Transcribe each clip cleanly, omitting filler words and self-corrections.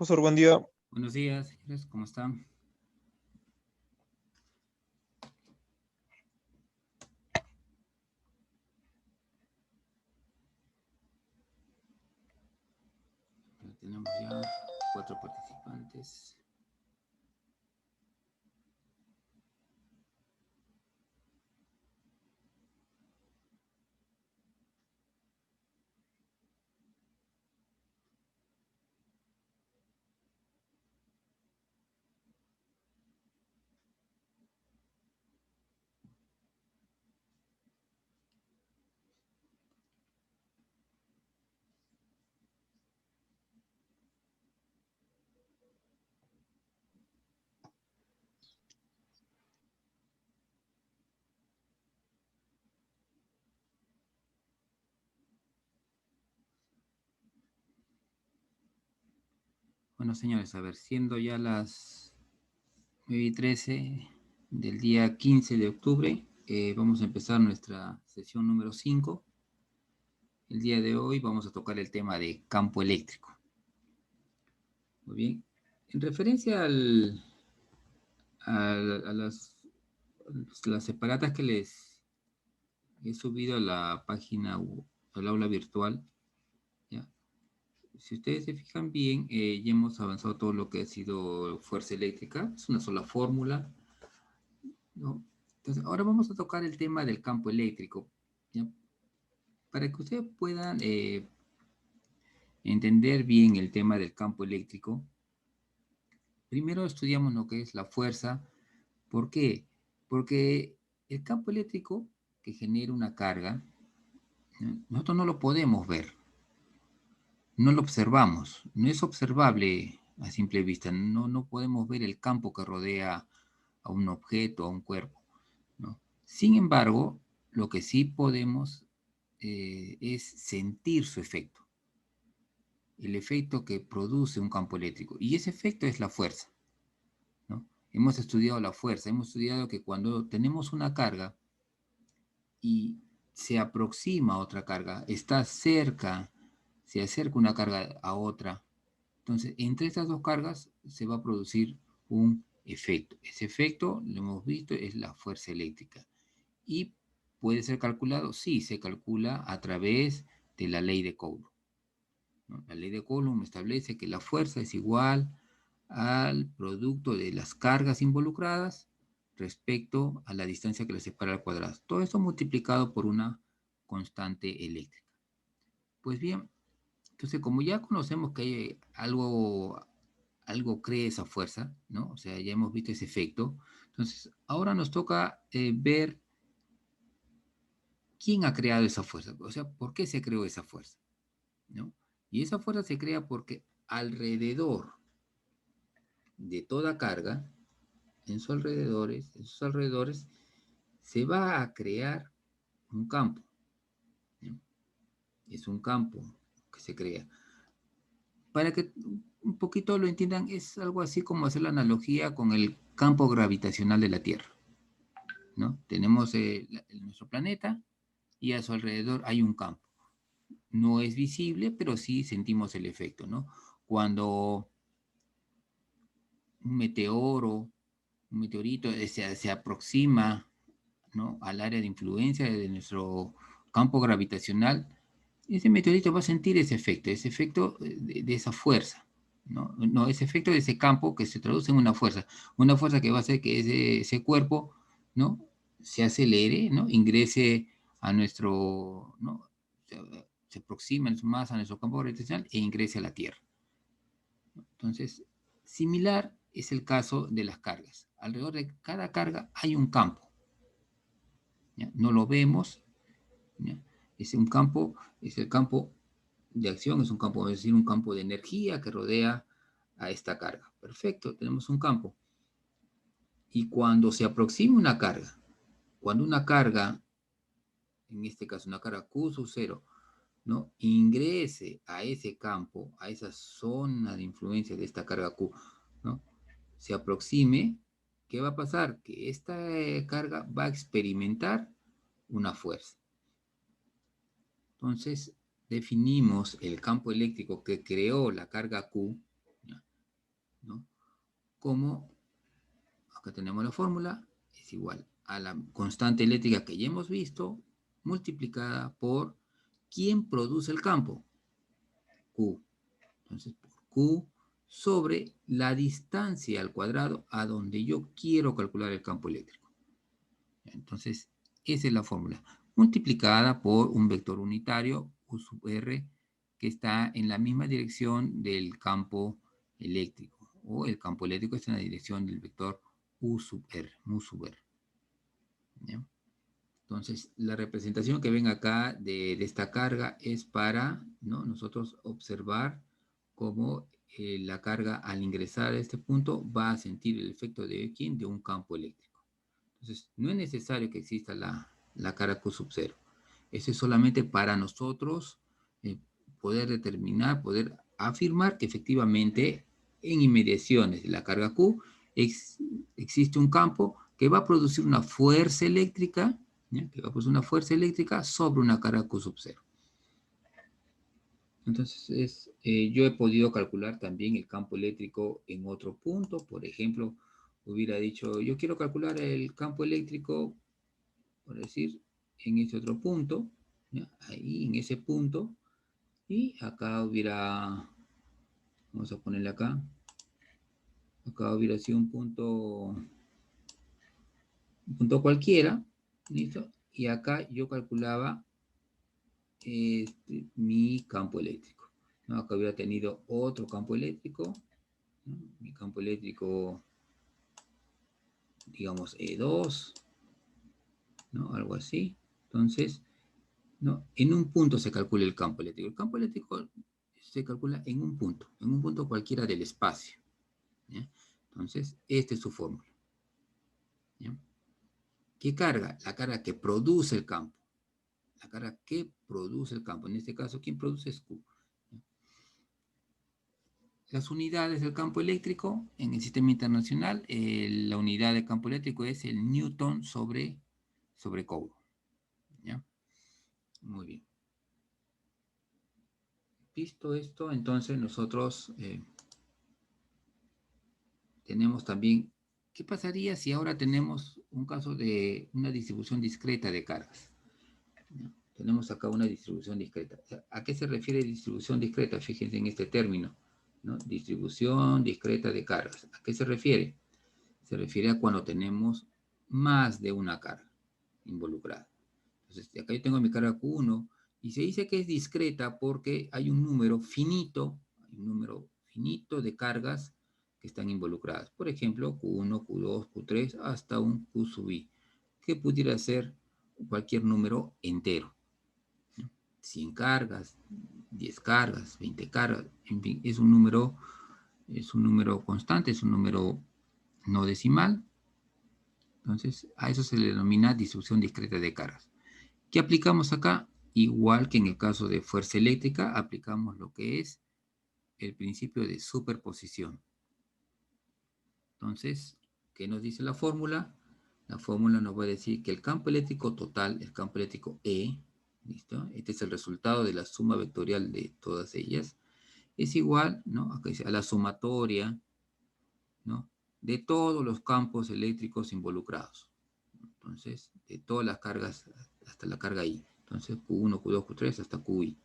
Profesor, buen día. Buenos días, señores, ¿cómo están? Tenemos ya 4 participantes. Bueno, señores, a ver, siendo ya las 9:13 del día 15 de octubre, vamos a empezar nuestra sesión número 5. El día de hoy vamos a tocar el tema de campo eléctrico. Muy bien. En referencia a las separatas que les he subido a la página o al aula virtual, ¿ya? Si ustedes se fijan bien, ya hemos avanzado todo lo que ha sido fuerza eléctrica. Es una sola fórmula, ¿no? Entonces, ahora vamos a tocar el tema del campo eléctrico, ¿ya? Para que ustedes puedan entender bien el tema del campo eléctrico, primero estudiamos lo que es la fuerza. ¿Por qué? Porque el campo eléctrico que genera una carga, ¿no? Nosotros no lo podemos ver, no lo observamos, no es observable a simple vista, no podemos ver el campo que rodea a un objeto, a un cuerpo, ¿no? Sin embargo, lo que sí podemos es sentir su efecto, el efecto que produce un campo eléctrico, y ese efecto es la fuerza, ¿no? Hemos estudiado la fuerza, hemos estudiado que cuando tenemos una carga y se aproxima a otra carga, está cerca, se acerca una carga a otra, entonces entre estas dos cargas se va a producir un efecto. Ese efecto, lo hemos visto, es la fuerza eléctrica. ¿Y puede ser calculado? Sí, se calcula a través de la ley de Coulomb, ¿no? La ley de Coulomb establece que la fuerza es igual al producto de las cargas involucradas respecto a la distancia que las separa al cuadrado. Todo esto multiplicado por una constante eléctrica. Pues bien, entonces como ya conocemos que hay algo crea esa fuerza, ¿no? O sea, ya hemos visto ese efecto. Entonces, ahora nos toca ver quién ha creado esa fuerza, o sea, por qué se creó esa fuerza, ¿no? Y esa fuerza se crea porque alrededor de toda carga, en sus alrededores, se va a crear un campo, ¿no? Es un campo que se crea. Para que un poquito lo entiendan, es algo así como hacer la analogía con el campo gravitacional de la Tierra, ¿no? Tenemos nuestro planeta y a su alrededor hay un campo. No es visible, pero sí sentimos el efecto, ¿no? Cuando un meteorito se aproxima, ¿no?, al área de influencia de nuestro campo gravitacional, ese meteorito va a sentir ese efecto de esa fuerza, ¿no? No, ese efecto de ese campo que se traduce en una fuerza que va a hacer que ese cuerpo, ¿no?, se acelere, ¿no?, ingrese a nuestro, ¿no?, se aproxima más a nuestro campo gravitacional e ingrese a la Tierra. Entonces, similar es el caso de las cargas. Alrededor de cada carga hay un campo, ¿ya? No lo vemos, ¿ya? Es un campo, es el campo de acción, es un campo, es decir, un campo de energía que rodea a esta carga. Perfecto, tenemos un campo. Y cuando se aproxima una carga, cuando una carga, en este caso una carga Q sub 0, ¿no?, ingrese a ese campo, a esa zona de influencia de esta carga Q, ¿no?, se aproxime, ¿qué va a pasar? Que esta carga va a experimentar una fuerza. Entonces, definimos el campo eléctrico que creó la carga Q, ¿ya?, como, acá tenemos la fórmula, es igual a la constante eléctrica que ya hemos visto, multiplicada por ¿quién produce el campo? Q. Entonces, por Q sobre la distancia al cuadrado a donde yo quiero calcular el campo eléctrico. Entonces, esa es la fórmula. Multiplicada por un vector unitario, U sub R, que está en la misma dirección del campo eléctrico. O el campo eléctrico está en la dirección del vector U sub R, mu sub R. ¿Ya? Entonces, la representación que ven acá de esta carga es para, ¿no?, nosotros observar cómo la carga al ingresar a este punto va a sentir el efecto de ¿quién? De un campo eléctrico. Entonces, no es necesario que exista la carga Q sub 0. Eso es solamente para nosotros poder determinar, poder afirmar que efectivamente en inmediaciones de la carga Q existe un campo que va a producir una fuerza eléctrica, ¿ya?, que va a producir una fuerza eléctrica sobre una carga Q sub 0. Entonces, yo he podido calcular también el campo eléctrico en otro punto. Por ejemplo, hubiera dicho, yo quiero calcular el campo eléctrico, por decir, en ese otro punto, ¿ya?, ahí en ese punto, y acá hubiera, vamos a ponerle acá hubiera sido un punto cualquiera, ¿listo? Y acá yo calculaba mi campo eléctrico, ¿no? Acá hubiera tenido otro campo eléctrico, ¿no? Mi campo eléctrico, digamos, E2, ¿no? Algo así. Entonces, ¿no?, en un punto se calcula el campo eléctrico. El campo eléctrico se calcula en un punto cualquiera del espacio, ¿ya? Entonces, esta es su fórmula, ¿ya? ¿Qué carga? La carga que produce el campo. La carga que produce el campo. En este caso, ¿quién produce? Es Q. Las unidades del campo eléctrico en el sistema internacional, la unidad de campo eléctrico es el Newton sobre Coulomb, ¿ya? Muy bien. Visto esto, entonces nosotros tenemos también, ¿qué pasaría si ahora tenemos un caso de una distribución discreta de cargas? ¿Ya? Tenemos acá una distribución discreta. ¿A qué se refiere distribución discreta? Fíjense en este término, ¿no? Distribución discreta de cargas. ¿A qué se refiere? Se refiere a cuando tenemos más de una carga involucrada. Entonces, acá yo tengo mi carga Q1 y se dice que es discreta porque hay un número finito de cargas que están involucradas. Por ejemplo, Q1, Q2, Q3, hasta un Q sub i, que pudiera ser cualquier número entero. 100 cargas, 10 cargas, 20 cargas, en fin, es un número constante, es un número no decimal. Entonces, a eso se le denomina distribución discreta de cargas. ¿Qué aplicamos acá? Igual que en el caso de fuerza eléctrica, aplicamos lo que es el principio de superposición. Entonces, ¿qué nos dice la fórmula? La fórmula nos va a decir que el campo eléctrico total, el campo eléctrico E, ¿listo? Este es el resultado de la suma vectorial de todas ellas, es igual, ¿no?, acá dice, a la sumatoria, ¿no?, de todos los campos eléctricos involucrados. Entonces, de todas las cargas hasta la carga I. Entonces, Q1, Q2, Q3 hasta QI.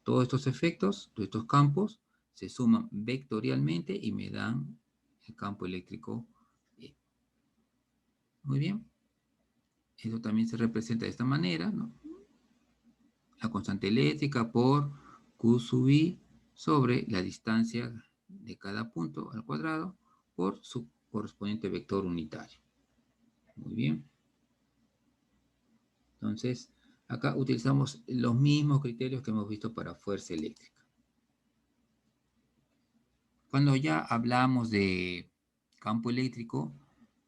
Todos estos efectos, todos estos campos, se suman vectorialmente y me dan el campo eléctrico E. Muy bien. Eso también se representa de esta manera, ¿no? La constante eléctrica por Q sub I sobre la distancia de cada punto al cuadrado por su correspondiente vector unitario. Muy bien. Entonces, acá utilizamos los mismos criterios que hemos visto para fuerza eléctrica. Cuando ya hablamos de campo eléctrico,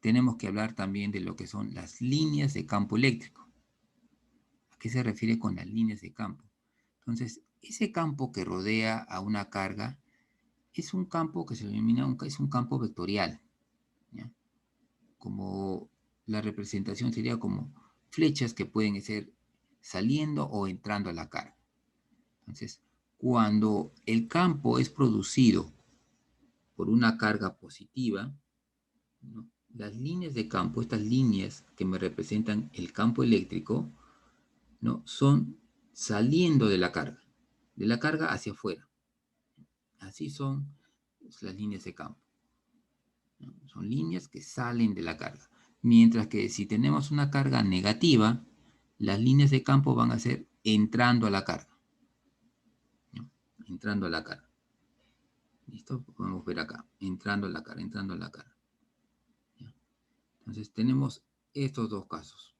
tenemos que hablar también de lo que son las líneas de campo eléctrico. ¿A qué se refiere con las líneas de campo? Entonces, ese campo que rodea a una carga es un campo que se denomina es un campo vectorial, ¿ya? Como la representación sería como flechas que pueden ser saliendo o entrando a la carga. Entonces, cuando el campo es producido por una carga positiva, ¿no? Las líneas de campo, estas líneas que me representan el campo eléctrico, ¿no? Son saliendo de la carga hacia afuera. Así son las líneas de campo, ¿no? Son líneas que salen de la carga. Mientras que si tenemos una carga negativa, las líneas de campo van a ser entrando a la carga, ¿no? Entrando a la carga. ¿Listo? Podemos ver acá, entrando a la carga, entrando a la carga. ¿Ya? Entonces tenemos estos dos casos.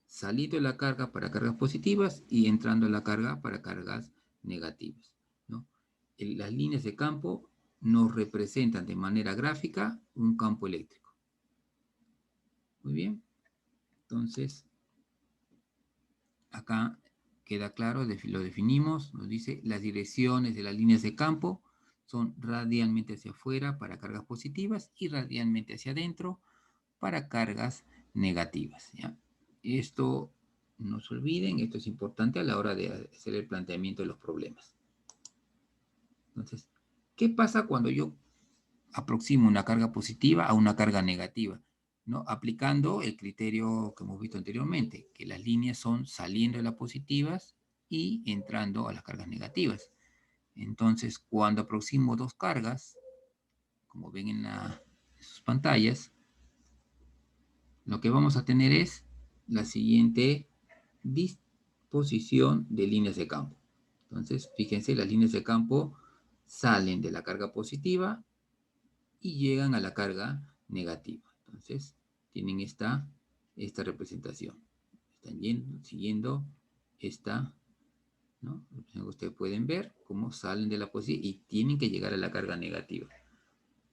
Saliendo de la carga para cargas positivas y entrando a la carga para cargas negativas, ¿no? Las líneas de campo nos representan de manera gráfica un campo eléctrico. Muy bien. Entonces, acá queda claro, lo definimos, nos dice las direcciones de las líneas de campo son radialmente hacia afuera para cargas positivas y radialmente hacia adentro para cargas negativas, ¿ya? Esto no se olviden, esto es importante a la hora de hacer el planteamiento de los problemas. Entonces, ¿qué pasa cuando yo aproximo una carga positiva a una carga negativa? ¿No? Aplicando el criterio que hemos visto anteriormente, que las líneas son saliendo de las positivas y entrando a las cargas negativas. Entonces, cuando aproximo dos cargas, como ven en sus pantallas, lo que vamos a tener es la siguiente disposición de líneas de campo. Entonces, fíjense, las líneas de campo salen de la carga positiva y llegan a la carga negativa. Entonces, tienen esta representación. Están siguiendo esta, ¿no? Ustedes pueden ver cómo salen de la positiva y tienen que llegar a la carga negativa.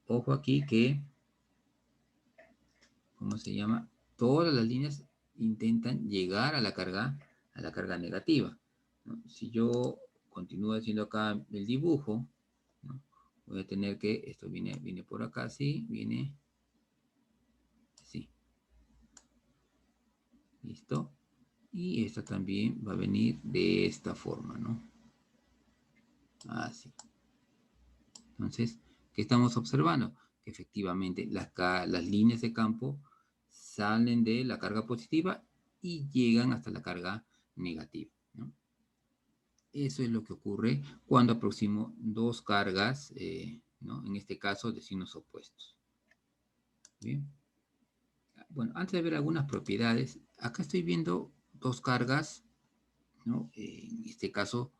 Ojo aquí que, ¿cómo se llama? Todas las líneas intentan llegar a la carga negativa, ¿no? Si yo continúo haciendo acá el dibujo, ¿no? Voy a tener que, esto viene por acá, sí, viene así. ¿Listo? Y esta también va a venir de esta forma, ¿no? Así. Entonces, ¿qué estamos observando? Que efectivamente las líneas de campo salen de la carga positiva y llegan hasta la carga negativa, ¿no? Eso es lo que ocurre cuando aproximo dos cargas, ¿no? En este caso de signos opuestos. Bien. Bueno, antes de ver algunas propiedades, acá estoy viendo dos cargas, ¿no? En este caso,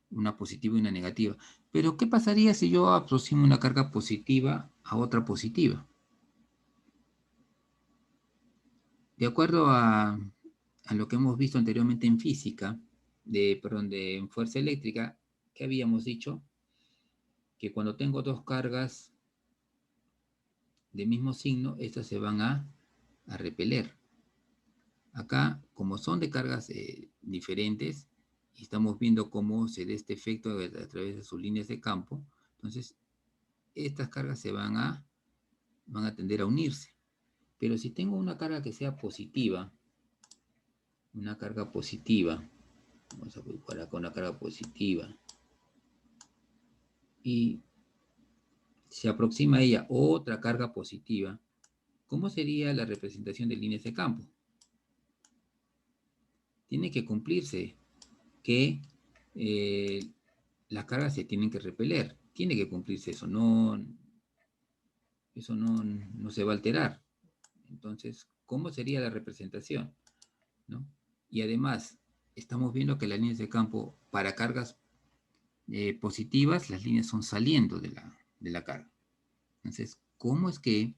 una positiva y una negativa. Pero, ¿qué pasaría si yo aproximo una carga positiva a otra positiva? De acuerdo a lo que hemos visto anteriormente en física, en fuerza eléctrica, ¿qué habíamos dicho? Que cuando tengo dos cargas de mismo signo, estas se van a repeler. Acá, como son de cargas diferentes, y estamos viendo cómo se da este efecto a través de sus líneas de campo, entonces estas cargas van a tender a unirse. Pero si tengo una carga que sea positiva, una carga positiva, vamos a dibujar acá una carga positiva, y se aproxima a ella otra carga positiva, ¿cómo sería la representación de líneas de campo? Tiene que cumplirse que las cargas se tienen que repeler. Tiene que cumplirse eso, eso no se va a alterar. Entonces, ¿cómo sería la representación? ¿No? Y además, estamos viendo que las líneas de campo para cargas positivas, las líneas son saliendo de la carga. Entonces, ¿cómo es que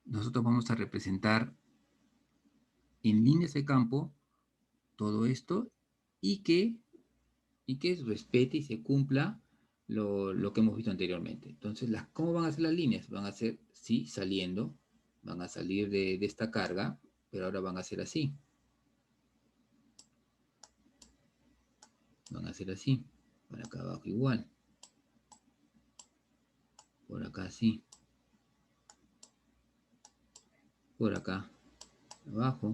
nosotros vamos a representar en líneas de campo todo esto y que respete y se cumpla lo que hemos visto anteriormente? Entonces, ¿cómo van a ser las líneas? Van a ser, sí, saliendo, van a salir de esta carga, pero ahora van a ser así. Van a ser así. Por acá abajo igual. Por acá así. Por acá abajo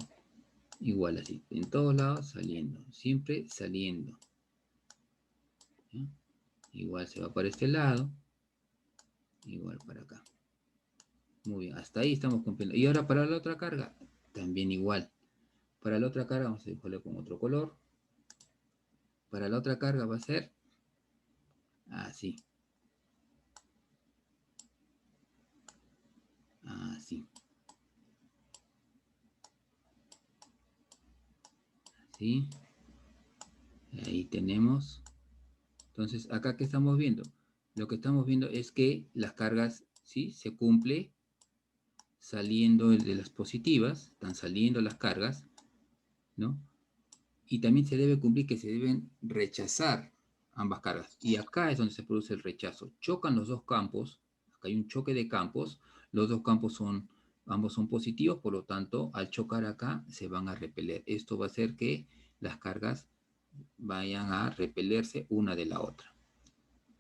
igual así. En todos lados saliendo. Siempre saliendo. ¿Ya? Igual se va para este lado. igual para acá. Muy bien, hasta ahí estamos cumpliendo. Y ahora para la otra carga, también igual. Para la otra carga vamos a dibujarle con otro color. Para la otra carga va a ser así. Así. Así. Ahí tenemos. Entonces, acá, ¿qué estamos viendo? Lo que estamos viendo es que las cargas, ¿sí? Se cumple saliendo de las positivas, están saliendo las cargas, ¿no? Y también se debe cumplir que se deben rechazar ambas cargas. Y acá es donde se produce el rechazo. Chocan los dos campos, acá hay un choque de campos, los dos campos ambos son positivos, por lo tanto, al chocar acá se van a repeler. Esto va a hacer que las cargas vayan a repelerse una de la otra.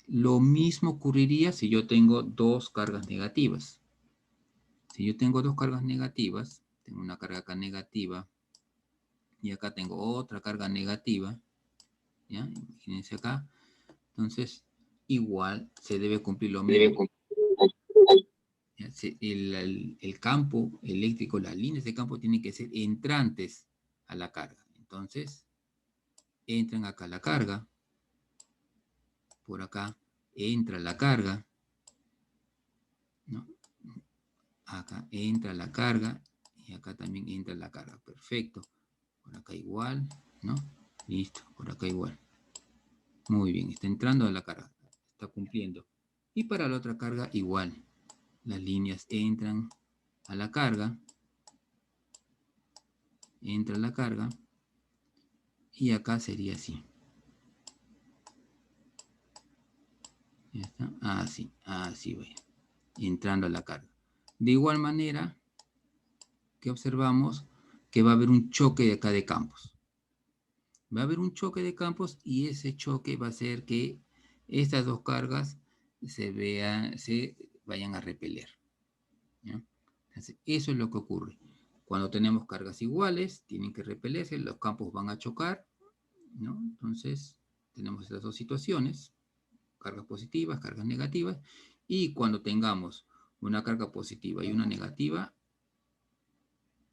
Lo mismo ocurriría si yo tengo dos cargas negativas. Si yo tengo dos cargas negativas, tengo una carga acá negativa y acá tengo otra carga negativa, ¿ya? Imagínense acá. Entonces, igual se debe cumplir lo mismo. El campo eléctrico, las líneas de campo tienen que ser entrantes a la carga. Entonces, entran acá la carga, por acá entra la carga, ¿no? Acá entra la carga y acá también entra la carga. Perfecto. Por acá igual, ¿no? Listo, por acá igual. Muy bien, está entrando a la carga, está cumpliendo. Y para la otra carga igual. Las líneas entran a la carga, entra la carga, y acá sería así. Ya está, así, así voy, entrando a la carga. De igual manera que observamos que va a haber un choque de acá de campos. Va a haber un choque de campos y ese choque va a hacer que estas dos cargas se vayan a repeler, ¿ya? Entonces, eso es lo que ocurre. Cuando tenemos cargas iguales, tienen que repelerse, los campos van a chocar, ¿no? Entonces, tenemos estas dos situaciones, cargas positivas, cargas negativas, y cuando tengamos una carga positiva y una negativa,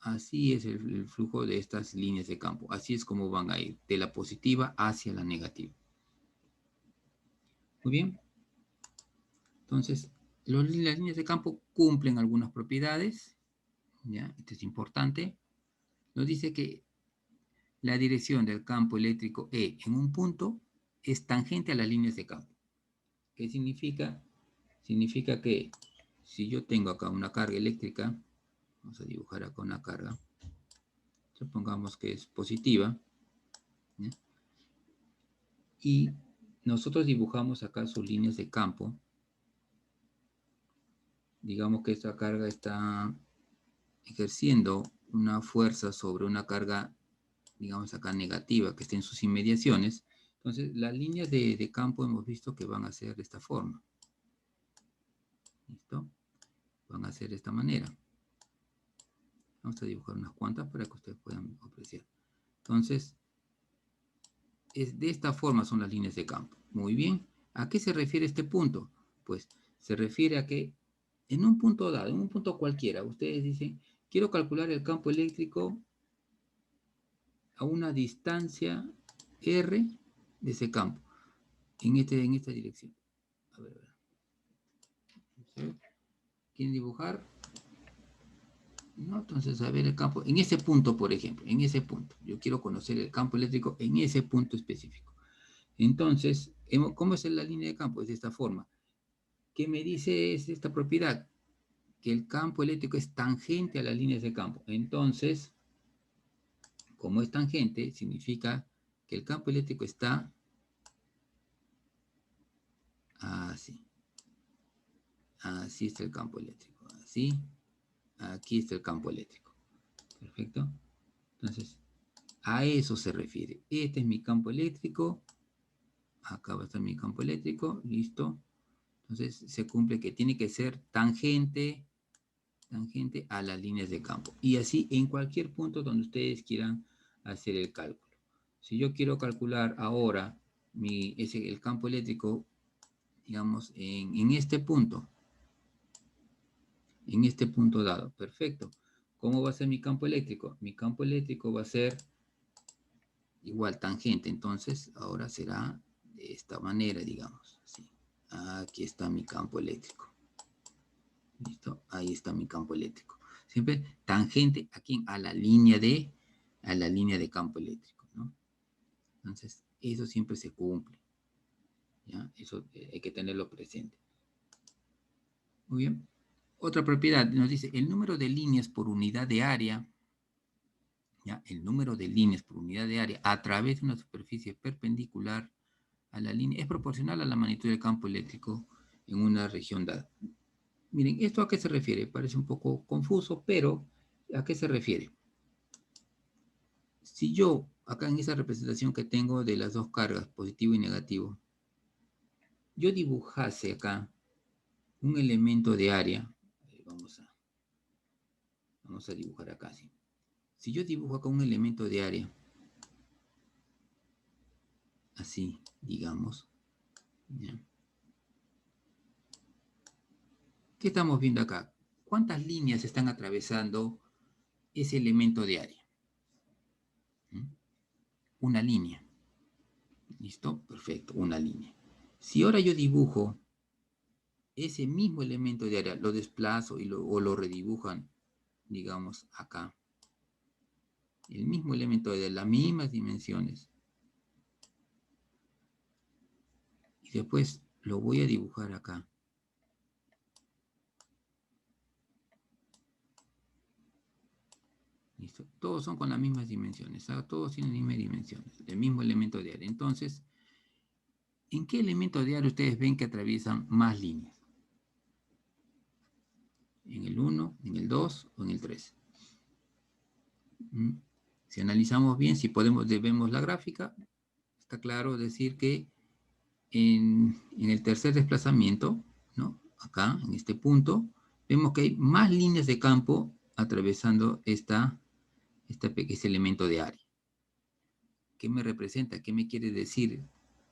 así es el flujo de estas líneas de campo. Así es como van a ir, de la positiva hacia la negativa. Muy bien. Entonces, las líneas de campo cumplen algunas propiedades, ¿ya? Esto es importante. Nos dice que la dirección del campo eléctrico E en un punto es tangente a las líneas de campo. ¿Qué significa? Significa que si yo tengo acá una carga eléctrica, vamos a dibujar acá una carga, supongamos que es positiva, ¿ya? Y nosotros dibujamos acá sus líneas de campo. Digamos que esta carga está ejerciendo una fuerza sobre una carga, digamos acá negativa, que está en sus inmediaciones. Entonces, las líneas de campo hemos visto que van a ser de esta forma. ¿Listo? Van a ser de esta manera. Vamos a dibujar unas cuantas para que ustedes puedan apreciar. Entonces, de esta forma son las líneas de campo. Muy bien. ¿A qué se refiere este punto? Pues se refiere a que en un punto dado, en un punto cualquiera, ustedes dicen, quiero calcular el campo eléctrico a una distancia R de ese campo, en esta dirección. A ver. ¿Quieren dibujar? ¿No? Entonces, a ver el campo, en ese punto, por ejemplo, en ese punto. Yo quiero conocer el campo eléctrico en ese punto específico. Entonces, ¿cómo es la línea de campo? Es de esta forma. ¿Qué me dice esta propiedad? Que el campo eléctrico es tangente a las líneas de campo. Entonces, como es tangente, significa que el campo eléctrico está así. Así está el campo eléctrico. Así. Aquí está el campo eléctrico. Perfecto. Entonces, a eso se refiere. Este es mi campo eléctrico. Acá va a estar mi campo eléctrico. Listo. Entonces, se cumple que tiene que ser tangente a las líneas de campo. Y así en cualquier punto donde ustedes quieran hacer el cálculo. Si yo quiero calcular ahora el campo eléctrico, digamos, en este punto, en este punto dado. Perfecto. ¿Cómo va a ser mi campo eléctrico? Mi campo eléctrico va a ser igual tangente. Entonces, ahora será de esta manera, digamos. Así. Aquí está mi campo eléctrico. ¿Listo? Ahí está mi campo eléctrico. Siempre tangente aquí a la línea de campo eléctrico, ¿no? Entonces, eso siempre se cumple. ¿Ya? Eso hay que tenerlo presente. Muy bien. Otra propiedad nos dice el número de líneas por unidad de área, ¿ya? El número de líneas por unidad de área a través de una superficie perpendicular a la línea es proporcional a la magnitud del campo eléctrico en una región dada. Miren, ¿esto a qué se refiere? Parece un poco confuso, pero ¿a qué se refiere? Si yo, acá en esa representación que tengo de las dos cargas, positivo y negativo, yo dibujase acá un elemento de área, vamos a dibujar acá, ¿sí? Si yo dibujo acá un elemento de área, así, digamos, ¿ya? ¿Qué estamos viendo acá? ¿Cuántas líneas están atravesando ese elemento de área? ¿Mm? Una línea. ¿Listo? Perfecto, una línea. Si ahora yo dibujo ese mismo elemento de área, lo desplazo o lo redibujan, digamos, acá. El mismo elemento de las mismas dimensiones. Y después lo voy a dibujar acá. ¿Listo? Todos son con las mismas dimensiones. Todos tienen las mismas dimensiones. El mismo elemento de área. Entonces, ¿en qué elemento de área ustedes ven que atraviesan más líneas? ¿En el 1, en el 2 o en el 3? Si analizamos bien, si vemos la gráfica, está claro decir que en el tercer desplazamiento, ¿no? Acá, en este punto, vemos que hay más líneas de campo atravesando este elemento de área. ¿Qué me representa? ¿Qué me quiere decir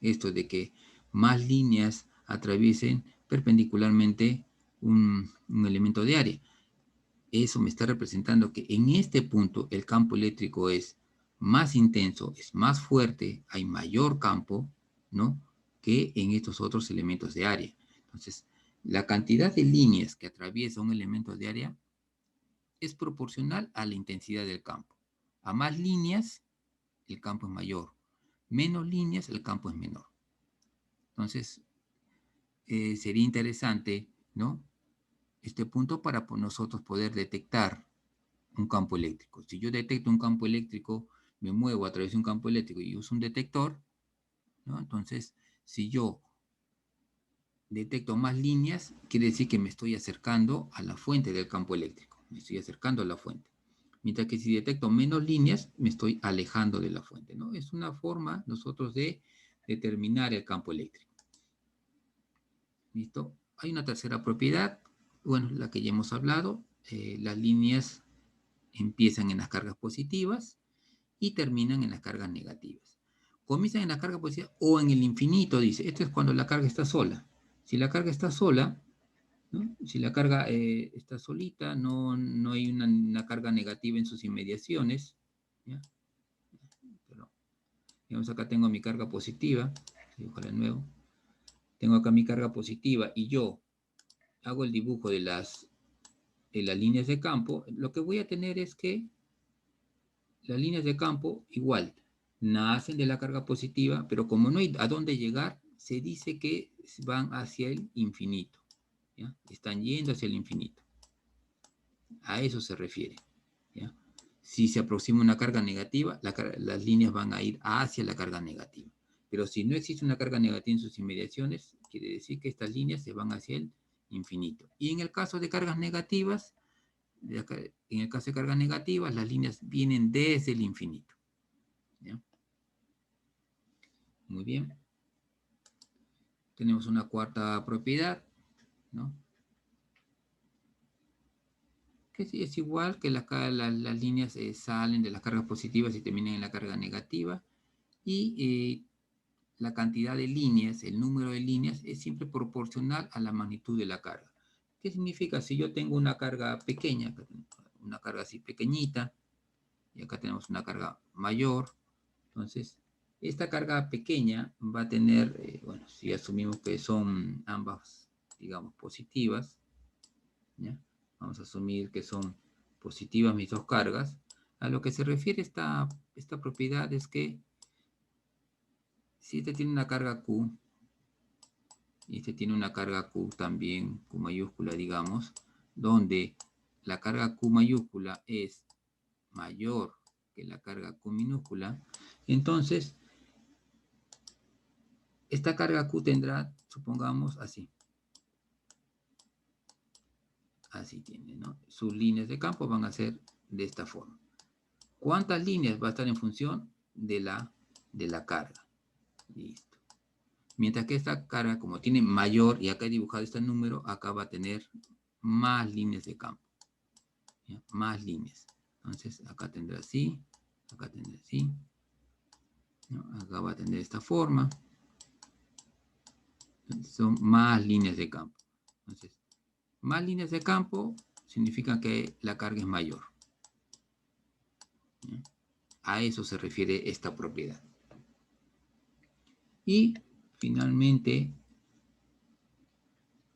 esto de que más líneas atraviesen perpendicularmente un elemento de área? Eso me está representando que en este punto el campo eléctrico es más intenso, es más fuerte, hay mayor campo, ¿no? Que en estos otros elementos de área. Entonces, la cantidad de líneas que atraviesa un elemento de área es proporcional a la intensidad del campo. A más líneas, el campo es mayor. Menos líneas, el campo es menor. Entonces, sería interesante, ¿no? Este punto para nosotros poder detectar un campo eléctrico. Si yo detecto un campo eléctrico, me muevo a través de un campo eléctrico y uso un detector, ¿no? Entonces, si yo detecto más líneas, quiere decir que me estoy acercando a la fuente del campo eléctrico. Me estoy acercando a la fuente. Mientras que si detecto menos líneas, me estoy alejando de la fuente, ¿no? Es una forma nosotros de determinar el campo eléctrico. ¿Listo? Hay una tercera propiedad, bueno, la que ya hemos hablado. Las líneas empiezan en las cargas positivas y terminan en las cargas negativas. Comienzan en la carga positiva o en el infinito, dice. Esto es cuando la carga está sola. Si la carga está sola, ¿no? Si la carga está solita, no hay una carga negativa en sus inmediaciones. ¿Ya? Pero, digamos, acá tengo mi carga positiva. Dibujo de nuevo. Tengo acá mi carga positiva y yo hago el dibujo de las líneas de campo. Lo que voy a tener es que las líneas de campo, igual, nacen de la carga positiva, pero como no hay a dónde llegar, se dice que van hacia el infinito. ¿Ya? Están yendo hacia el infinito. A eso se refiere. ¿Ya? Si se aproxima una carga negativa, las líneas van a ir hacia la carga negativa. Pero si no existe una carga negativa en sus inmediaciones, quiere decir que estas líneas se van hacia el infinito. Y en el caso de cargas negativas, en el caso de cargas negativas, las líneas vienen desde el infinito. ¿Ya? Muy bien. Tenemos una cuarta propiedad, ¿no? Que es igual que las líneas salen de las cargas positivas y terminan en la carga negativa. Y la cantidad de líneas, el número de líneas, es siempre proporcional a la magnitud de la carga. ¿Qué significa? Si yo tengo una carga pequeña, una carga así pequeñita, y acá tenemos una carga mayor, entonces esta carga pequeña va a tener, bueno, si asumimos que son ambas, digamos, positivas, ¿ya? Vamos a asumir que son positivas mis dos cargas. A lo que se refiere esta propiedad es que si este tiene una carga Q, y este tiene una carga Q también, Q mayúscula, digamos, donde la carga Q mayúscula es mayor que la carga Q minúscula, entonces esta carga Q tendrá, supongamos, así. Así tiene, ¿no? Sus líneas de campo van a ser de esta forma. ¿Cuántas líneas va a estar en función de la carga? Listo. Mientras que esta carga, como tiene mayor, y acá he dibujado este número, acá va a tener más líneas de campo. ¿Ya? Más líneas. Entonces, acá tendrá así, acá tendrá así. ¿No? Acá va a tener esta forma. Entonces, son más líneas de campo. Entonces, más líneas de campo significa que la carga es mayor. ¿Ya? A eso se refiere esta propiedad. Y finalmente,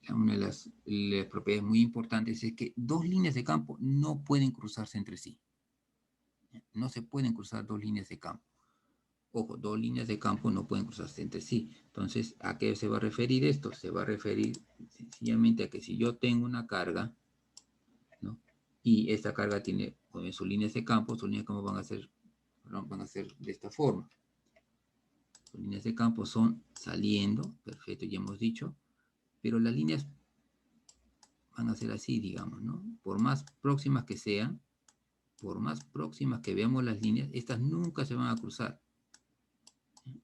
una de las propiedades muy importantes es que dos líneas de campo no pueden cruzarse entre sí. No se pueden cruzar dos líneas de campo. Ojo, dos líneas de campo no pueden cruzarse entre sí. Entonces, ¿a qué se va a referir esto? Se va a referir sencillamente a que si yo tengo una carga, ¿no? Y esta carga tiene sus líneas de campo van a ser de esta forma. Sus líneas de campo son saliendo, perfecto, ya hemos dicho, pero las líneas van a ser así, digamos, ¿no? Por más próximas que sean, por más próximas que veamos las líneas, estas nunca se van a cruzar.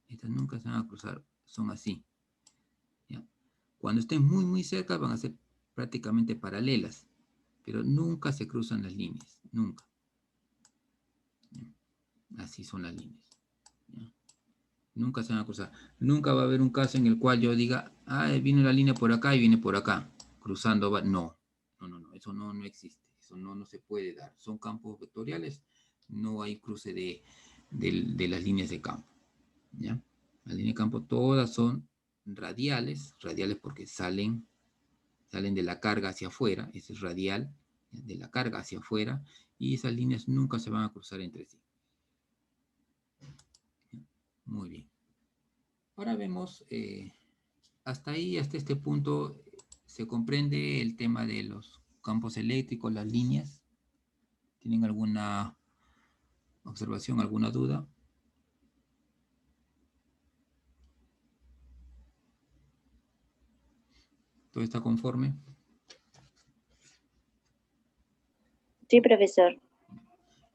Estas nunca se van a cruzar, son así. ¿Ya? Cuando estén muy, muy cerca van a ser prácticamente paralelas, pero nunca se cruzan las líneas, nunca. ¿Ya? Así son las líneas. ¿Ya? Nunca se van a cruzar. Nunca va a haber un caso en el cual yo diga, viene la línea por acá y viene por acá, cruzando. No, eso no existe. Eso no se puede dar. Son campos vectoriales, no hay cruce de las líneas de campo. ¿Ya? Las líneas de campo todas son radiales porque salen de la carga hacia afuera, ese es radial, de la carga hacia afuera, y esas líneas nunca se van a cruzar entre sí. Muy bien. Ahora vemos, hasta este punto, se comprende el tema de los campos eléctricos, las líneas. ¿Tienen alguna observación, alguna duda? ¿Todo está conforme? Sí, profesor.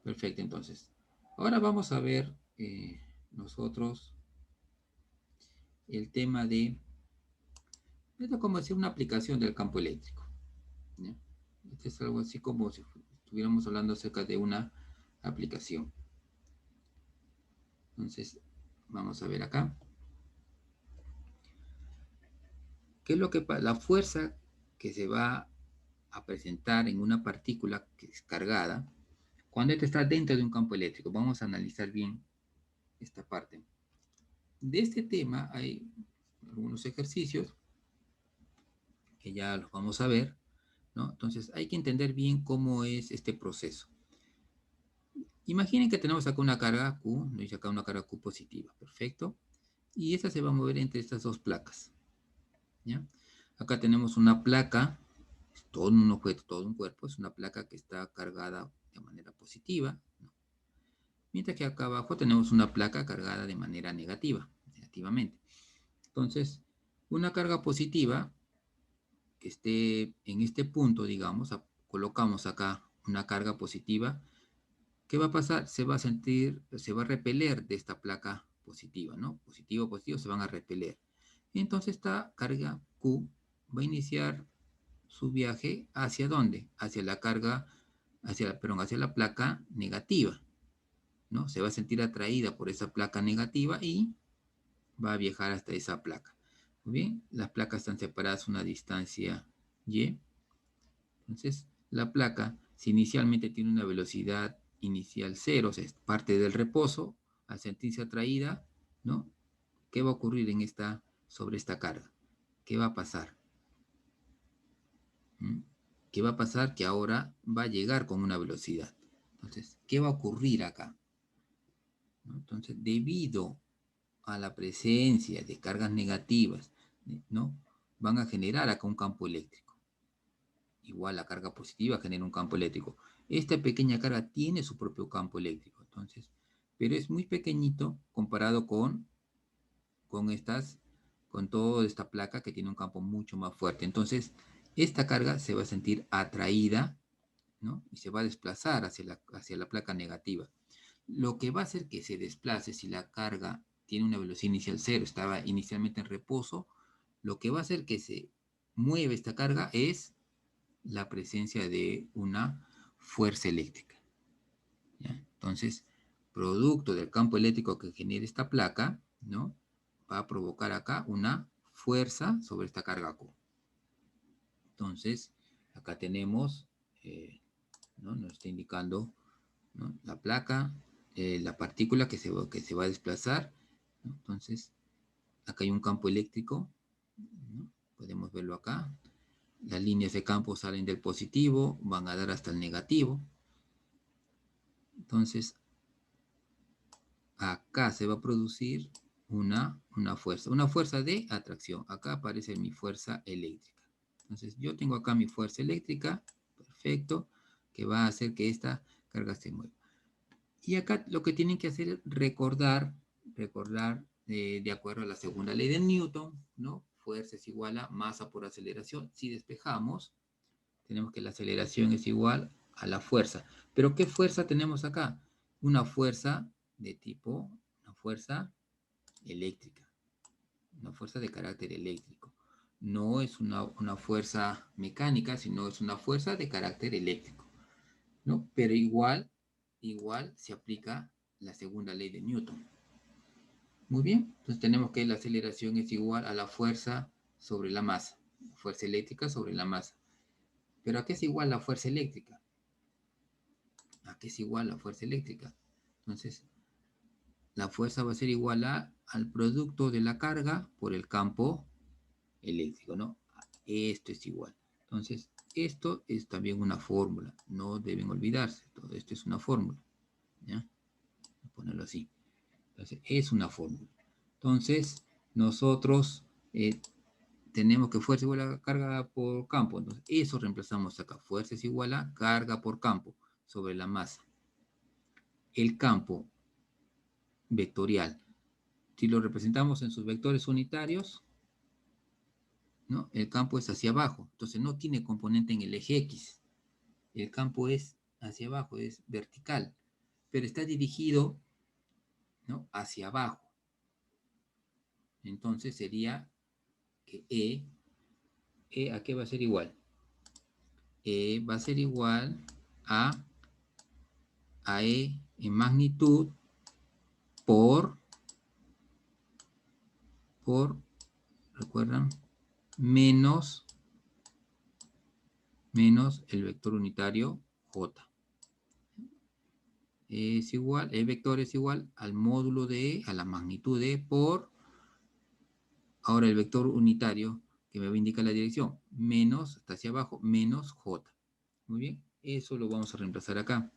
Perfecto, entonces. Ahora vamos a ver nosotros el tema de, esto como decir, una aplicación del campo eléctrico. ¿Ya? Este es algo así como si estuviéramos hablando acerca de una aplicación. Entonces, vamos a ver acá. ¿Qué es lo que pasa? La fuerza que se va a presentar en una partícula que es cargada cuando esta está dentro de un campo eléctrico. Vamos a analizar bien esta parte. De este tema hay algunos ejercicios que ya los vamos a ver, ¿no? Entonces hay que entender bien cómo es este proceso. Imaginen que tenemos acá una carga Q, nos dice acá una carga Q positiva, perfecto. Y esta se va a mover entre estas dos placas, ¿ya? Acá tenemos una placa, todo un objeto, todo un cuerpo, es una placa que está cargada de manera positiva, ¿no? Mientras que acá abajo tenemos una placa cargada de manera negativamente. Entonces, una carga positiva que esté en este punto, digamos, colocamos acá una carga positiva, ¿qué va a pasar? Se va a repeler de esta placa positiva, ¿no? Positivo, se van a repeler. Entonces esta carga Q va a iniciar su viaje ¿hacia dónde? Hacia la carga, hacia la placa negativa, ¿no? Se va a sentir atraída por esa placa negativa y va a viajar hasta esa placa. Muy bien, las placas están separadas una distancia Y. Entonces, la placa, si inicialmente tiene una velocidad inicial cero, o sea, es parte del reposo, al sentirse atraída, ¿no? ¿Qué va a ocurrir sobre esta carga? ¿Qué va a pasar? ¿Mm? ¿Qué va a pasar? Que ahora va a llegar con una velocidad. Entonces, ¿qué va a ocurrir acá? ¿No? Entonces, debido a la presencia de cargas negativas, ¿no? Van a generar acá un campo eléctrico. Igual la carga positiva genera un campo eléctrico. Esta pequeña carga tiene su propio campo eléctrico, entonces, pero es muy pequeñito comparado con toda esta placa que tiene un campo mucho más fuerte. Entonces, esta carga se va a sentir atraída, ¿no? Y se va a desplazar hacia la placa negativa. Lo que va a hacer que se desplace si la carga tiene una velocidad inicial cero, estaba inicialmente en reposo, lo que va a hacer que se mueva esta carga es la presencia de una fuerza eléctrica. ¿Ya? Entonces, producto del campo eléctrico que genera esta placa, ¿no? Va a provocar acá una fuerza sobre esta carga Q. Entonces, acá tenemos, ¿no? Nos está indicando, ¿no? La placa, la partícula que se va a desplazar, ¿no? Entonces, acá hay un campo eléctrico, ¿no? Podemos verlo acá. Las líneas de campo salen del positivo, van a dar hasta el negativo. Entonces, acá se va a producir una fuerza de atracción. Acá aparece mi fuerza eléctrica. Entonces, yo tengo acá mi fuerza eléctrica, perfecto, que va a hacer que esta carga se mueva. Y acá lo que tienen que hacer es recordar de acuerdo a la segunda ley de Newton, ¿no? Fuerza es igual a masa por aceleración. Si despejamos, tenemos que la aceleración es igual a la fuerza. ¿Pero qué fuerza tenemos acá? Una fuerza una fuerza eléctrica, una fuerza de carácter eléctrico. No es una fuerza mecánica, sino es una fuerza de carácter eléctrico, ¿no? Pero igual se aplica la segunda ley de Newton. Muy bien, entonces tenemos que la aceleración es igual a la fuerza sobre la masa, fuerza eléctrica sobre la masa. ¿Pero a qué es igual la fuerza eléctrica? ¿A qué es igual la fuerza eléctrica? Entonces, la fuerza va a ser igual al producto de la carga por el campo eléctrico, ¿no? Esto es igual. Entonces, esto es también una fórmula. No deben olvidarse. Todo esto es una fórmula. ¿Ya? Voy a ponerlo así. Entonces, es una fórmula. Entonces, nosotros tenemos que fuerza igual a carga por campo. Entonces, eso reemplazamos acá. Fuerza es igual a carga por campo sobre la masa. El campo vectorial, si lo representamos en sus vectores unitarios, ¿no? El campo es hacia abajo, entonces no tiene componente en el eje X. El campo es hacia abajo, es vertical, pero está dirigido, ¿no? Hacia abajo. Entonces sería que ¿a qué va a ser igual? E va a ser igual a E en magnitud ¿recuerdan? Menos el vector unitario J. El vector es igual al módulo de E, a la magnitud de E ahora el vector unitario que me va a indicar la dirección, menos, está hacia abajo, menos J. Muy bien, eso lo vamos a reemplazar acá.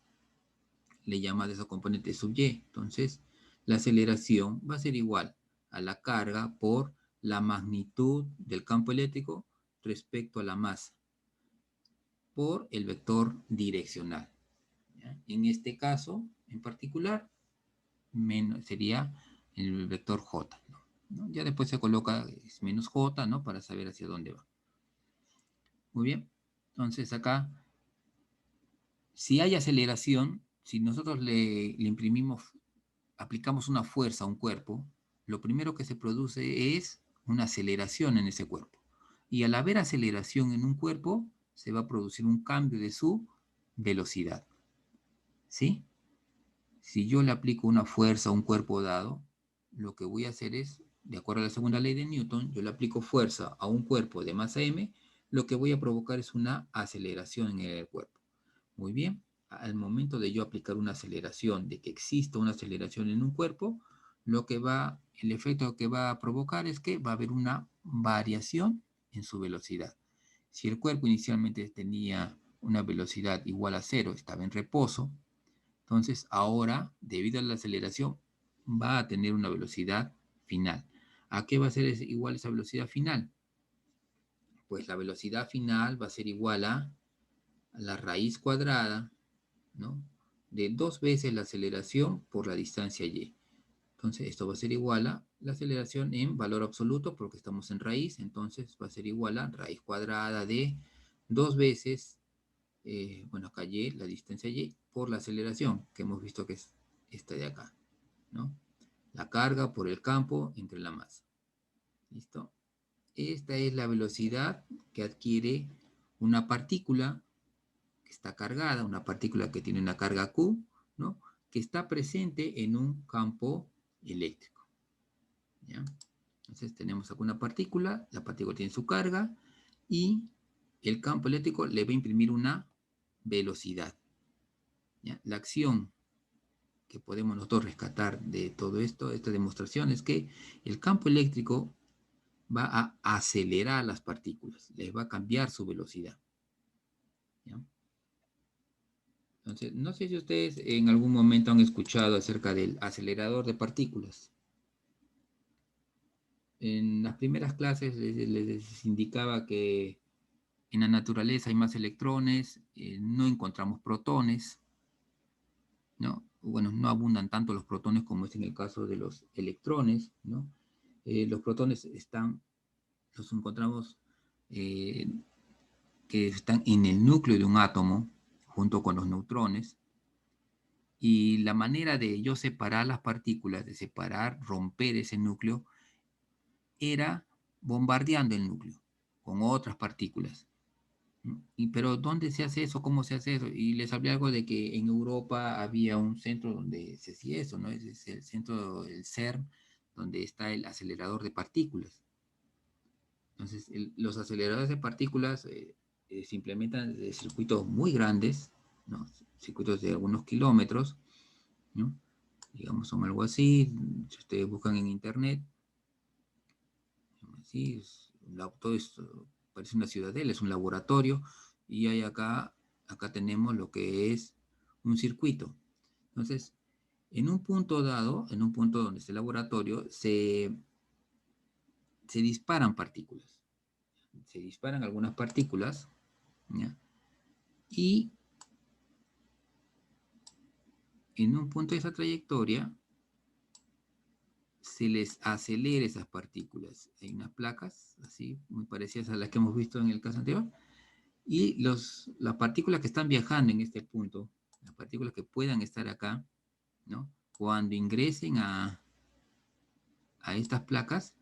Le llama de esa componente sub Y. Entonces, la aceleración va a ser igual a la carga por la magnitud del campo eléctrico respecto a la masa por el vector direccional. ¿Ya? En este caso, en particular, sería el vector J, ¿no? Ya después se coloca menos J, ¿no? Para saber hacia dónde va. Muy bien. Entonces acá, si hay aceleración, si nosotros le aplicamos una fuerza a un cuerpo, lo primero que se produce es una aceleración en ese cuerpo. Y al haber aceleración en un cuerpo, se va a producir un cambio de su velocidad. ¿Sí? Si yo le aplico una fuerza a un cuerpo dado, lo que voy a hacer es, de acuerdo a la segunda ley de Newton, yo le aplico fuerza a un cuerpo de masa m, lo que voy a provocar es una aceleración en el cuerpo. Muy bien, al momento de yo aplicar una aceleración, de que exista una aceleración en un cuerpo, el efecto que va a provocar es que va a haber una variación en su velocidad. Si el cuerpo inicialmente tenía una velocidad igual a 0, estaba en reposo, entonces ahora, debido a la aceleración, va a tener una velocidad final. ¿A qué va a ser igual esa velocidad final? Pues la velocidad final va a ser igual a la raíz cuadrada, ¿no?, de 2 veces la aceleración por la distancia y. Entonces, esto va a ser igual a la aceleración en valor absoluto, porque estamos en raíz, entonces va a ser igual a raíz cuadrada de 2 veces, bueno, acá y, la distancia y, por la aceleración, que hemos visto que es esta de acá, ¿no? La carga por el campo entre la masa. ¿Listo? Esta es la velocidad que adquiere una partícula que está cargada, una partícula que tiene una carga Q, ¿no?, que está presente en un campo eléctrico. ¿Ya? Entonces tenemos acá una partícula, la partícula tiene su carga y el campo eléctrico le va a imprimir una velocidad. ¿Ya? La acción que podemos nosotros rescatar de todo esto, esta demostración, es que el campo eléctrico va a acelerar las partículas, les va a cambiar su velocidad. ¿Ya? Entonces, no sé si ustedes en algún momento han escuchado acerca del acelerador de partículas. En las primeras clases les indicaba que en la naturaleza hay más electrones, no encontramos protones, ¿no? Bueno, no abundan tanto los protones como es en el caso de los electrones, ¿no? Los protones los encontramos que están en el núcleo de un átomo, junto con los neutrones, y la manera de yo separar las partículas, de romper ese núcleo, era bombardeando el núcleo con otras partículas. Pero ¿dónde se hace eso? ¿Cómo se hace eso? Y les hablé algo de que en Europa había un centro donde se hacía eso, ¿no? Es el centro, el CERN, donde está el acelerador de partículas. Entonces, los aceleradores de partículas se implementan de circuitos muy grandes, ¿no? Circuitos de algunos kilómetros, ¿no? Digamos, son algo así. Si ustedes buscan en internet, así, todo esto parece una ciudadela, es un laboratorio, y hay acá tenemos lo que es un circuito. Entonces, en un punto dado, en un punto donde está el laboratorio, se disparan partículas. Se disparan algunas partículas, ¿ya? Y en un punto de esa trayectoria se les acelera esas partículas. Hay unas placas así, muy parecidas a las que hemos visto en el caso anterior, y las partículas que están viajando en este punto, las partículas que puedan estar acá, ¿no?, cuando ingresen a estas placas,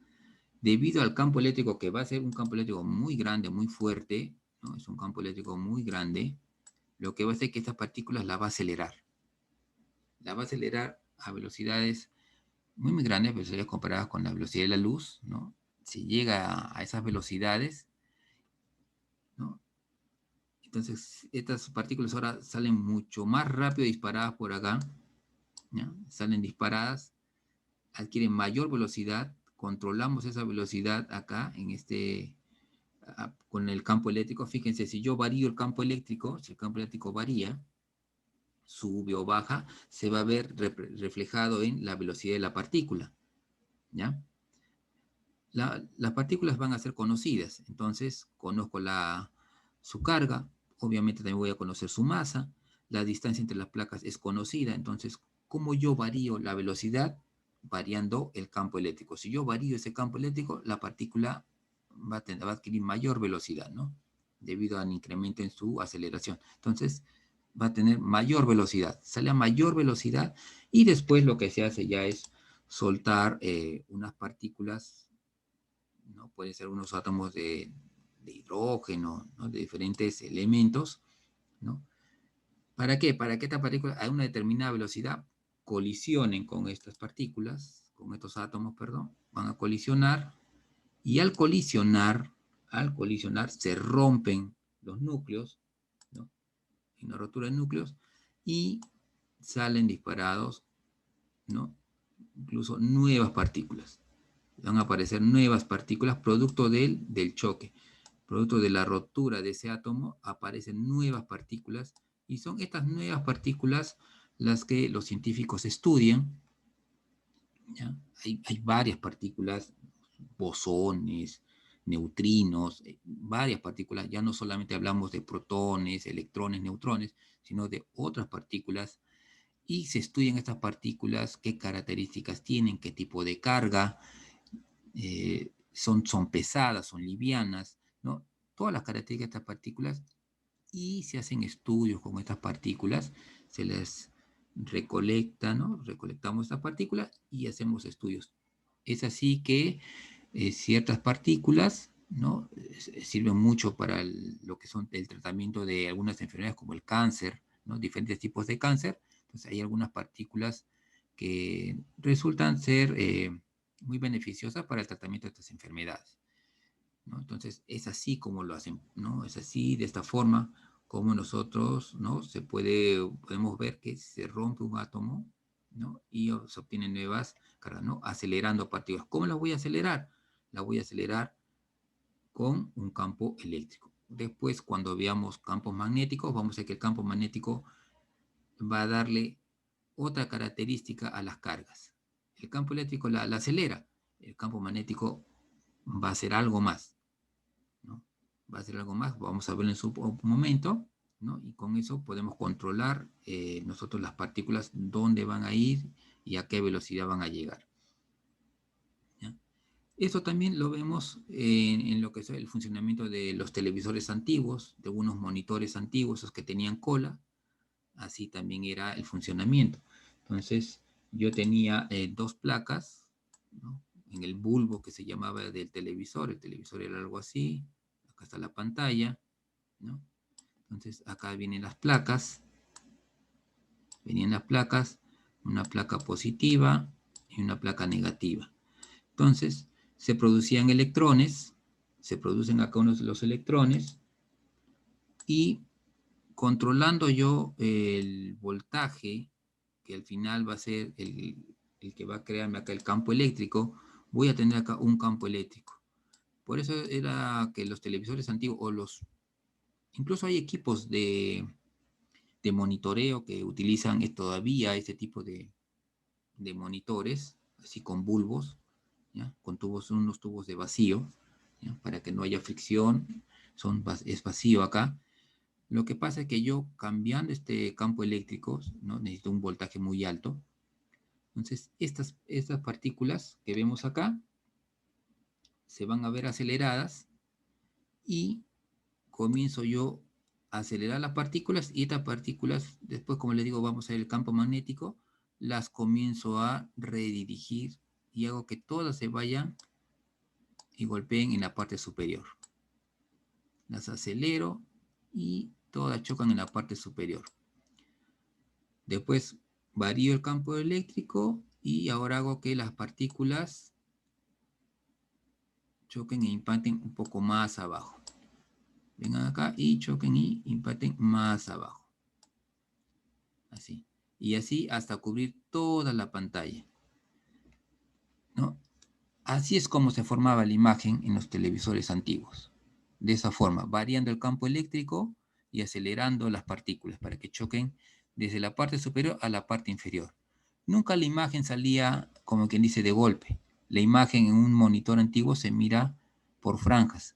debido al campo eléctrico, que va a ser un campo eléctrico muy grande, muy fuerte, ¿no? Es un campo eléctrico muy grande, lo que va a hacer que estas partículas la va a acelerar. La va a acelerar a velocidades muy, muy grandes, velocidades comparadas con la velocidad de la luz, ¿no? Si llega a esas velocidades, ¿no? Entonces, estas partículas ahora salen mucho más rápido disparadas por acá, ¿ya? Salen disparadas, adquieren mayor velocidad, controlamos esa velocidad acá con el campo eléctrico. Fíjense, si yo varío el campo eléctrico, si el campo eléctrico varía, sube o baja, se va a ver reflejado en la velocidad de la partícula, ¿ya? Las partículas van a ser conocidas, entonces conozco su carga, obviamente también voy a conocer su masa, la distancia entre las placas es conocida, entonces, ¿cómo yo varío la velocidad? Variando el campo eléctrico. Si yo varío ese campo eléctrico, la partícula va a adquirir mayor velocidad, ¿no? Debido al incremento en su aceleración. Entonces, va a tener mayor velocidad, sale a mayor velocidad, y después lo que se hace ya es soltar unas partículas, ¿no? Pueden ser unos átomos de hidrógeno, ¿no?, de diferentes elementos, ¿no? ¿Para qué? Para que estas partículas a una determinada velocidad colisionen con estas partículas, con estos átomos, perdón, van a colisionar, y al colisionar al colisionar se rompen los núcleos, ¿no? En una rotura de núcleos, y salen disparados, ¿no? Incluso nuevas partículas. Van a aparecer nuevas partículas producto del choque. Producto de la rotura de ese átomo aparecen nuevas partículas, y son estas nuevas partículas las que los científicos estudian, ¿ya? Hay varias partículas, bosones, neutrinos, varias partículas. Ya no solamente hablamos de protones, electrones, neutrones, sino de otras partículas, y se estudian estas partículas, qué características tienen, qué tipo de carga, son pesadas, son livianas, ¿no? Todas las características de estas partículas, y se hacen estudios con estas partículas, se les recolecta, ¿no? Recolectamos estas partículas y hacemos estudios. Es así que ciertas partículas, ¿no? Sirven mucho para lo que son el tratamiento de algunas enfermedades como el cáncer, ¿no? Diferentes tipos de cáncer. Entonces hay algunas partículas que resultan ser muy beneficiosas para el tratamiento de estas enfermedades, ¿no? Entonces es así como lo hacen, ¿no? Es así, de esta forma, como nosotros, ¿no? Podemos ver que se rompe un átomo, ¿no? Y se obtienen nuevas cargas, ¿no? Acelerando partículas. ¿Cómo las voy a acelerar? Las voy a acelerar con un campo eléctrico. Después, cuando veamos campos magnéticos, vamos a ver que el campo magnético va a darle otra característica a las cargas. El campo eléctrico la acelera, el campo magnético va a hacer algo más, ¿no? Va a hacer algo más, vamos a verlo en su momento, ¿no? Y con eso podemos controlar nosotros las partículas, dónde van a ir y a qué velocidad van a llegar, ¿ya? Eso también lo vemos en lo que es el funcionamiento de los televisores antiguos, de algunos monitores antiguos, esos que tenían cola. Así también era el funcionamiento. Entonces, yo tenía dos placas, ¿no? En el bulbo que se llamaba del televisor. El televisor era algo así. Acá está la pantalla, ¿no? Entonces, acá vienen las placas. Venían las placas, una placa positiva y una placa negativa. Entonces, se producían electrones, se producen acá los electrones, y controlando yo el voltaje, que al final va a ser el que va a crearme acá el campo eléctrico, voy a tener acá un campo eléctrico. Por eso era que los televisores antiguos, incluso hay equipos de monitoreo que utilizan todavía este tipo de monitores, así con bulbos, ¿ya? Con unos tubos de vacío, ¿ya? Para que no haya fricción, es vacío acá. Lo que pasa es que yo, cambiando este campo eléctrico, ¿no? Necesito un voltaje muy alto. Entonces, estas partículas que vemos acá se van a ver aceleradas, y comienzo yo a acelerar las partículas, y estas partículas, después, como les digo, vamos a ver el campo magnético, las comienzo a redirigir y hago que todas se vayan y golpeen en la parte superior. Las acelero y todas chocan en la parte superior. Después varío el campo eléctrico y ahora hago que las partículas choquen e impacten un poco más abajo. Vengan acá y choquen y impacten más abajo. Así. Y así hasta cubrir toda la pantalla, ¿no? Así es como se formaba la imagen en los televisores antiguos. De esa forma, variando el campo eléctrico y acelerando las partículas para que choquen desde la parte superior a la parte inferior. Nunca la imagen salía, como quien dice, de golpe. La imagen en un monitor antiguo se mira por franjas,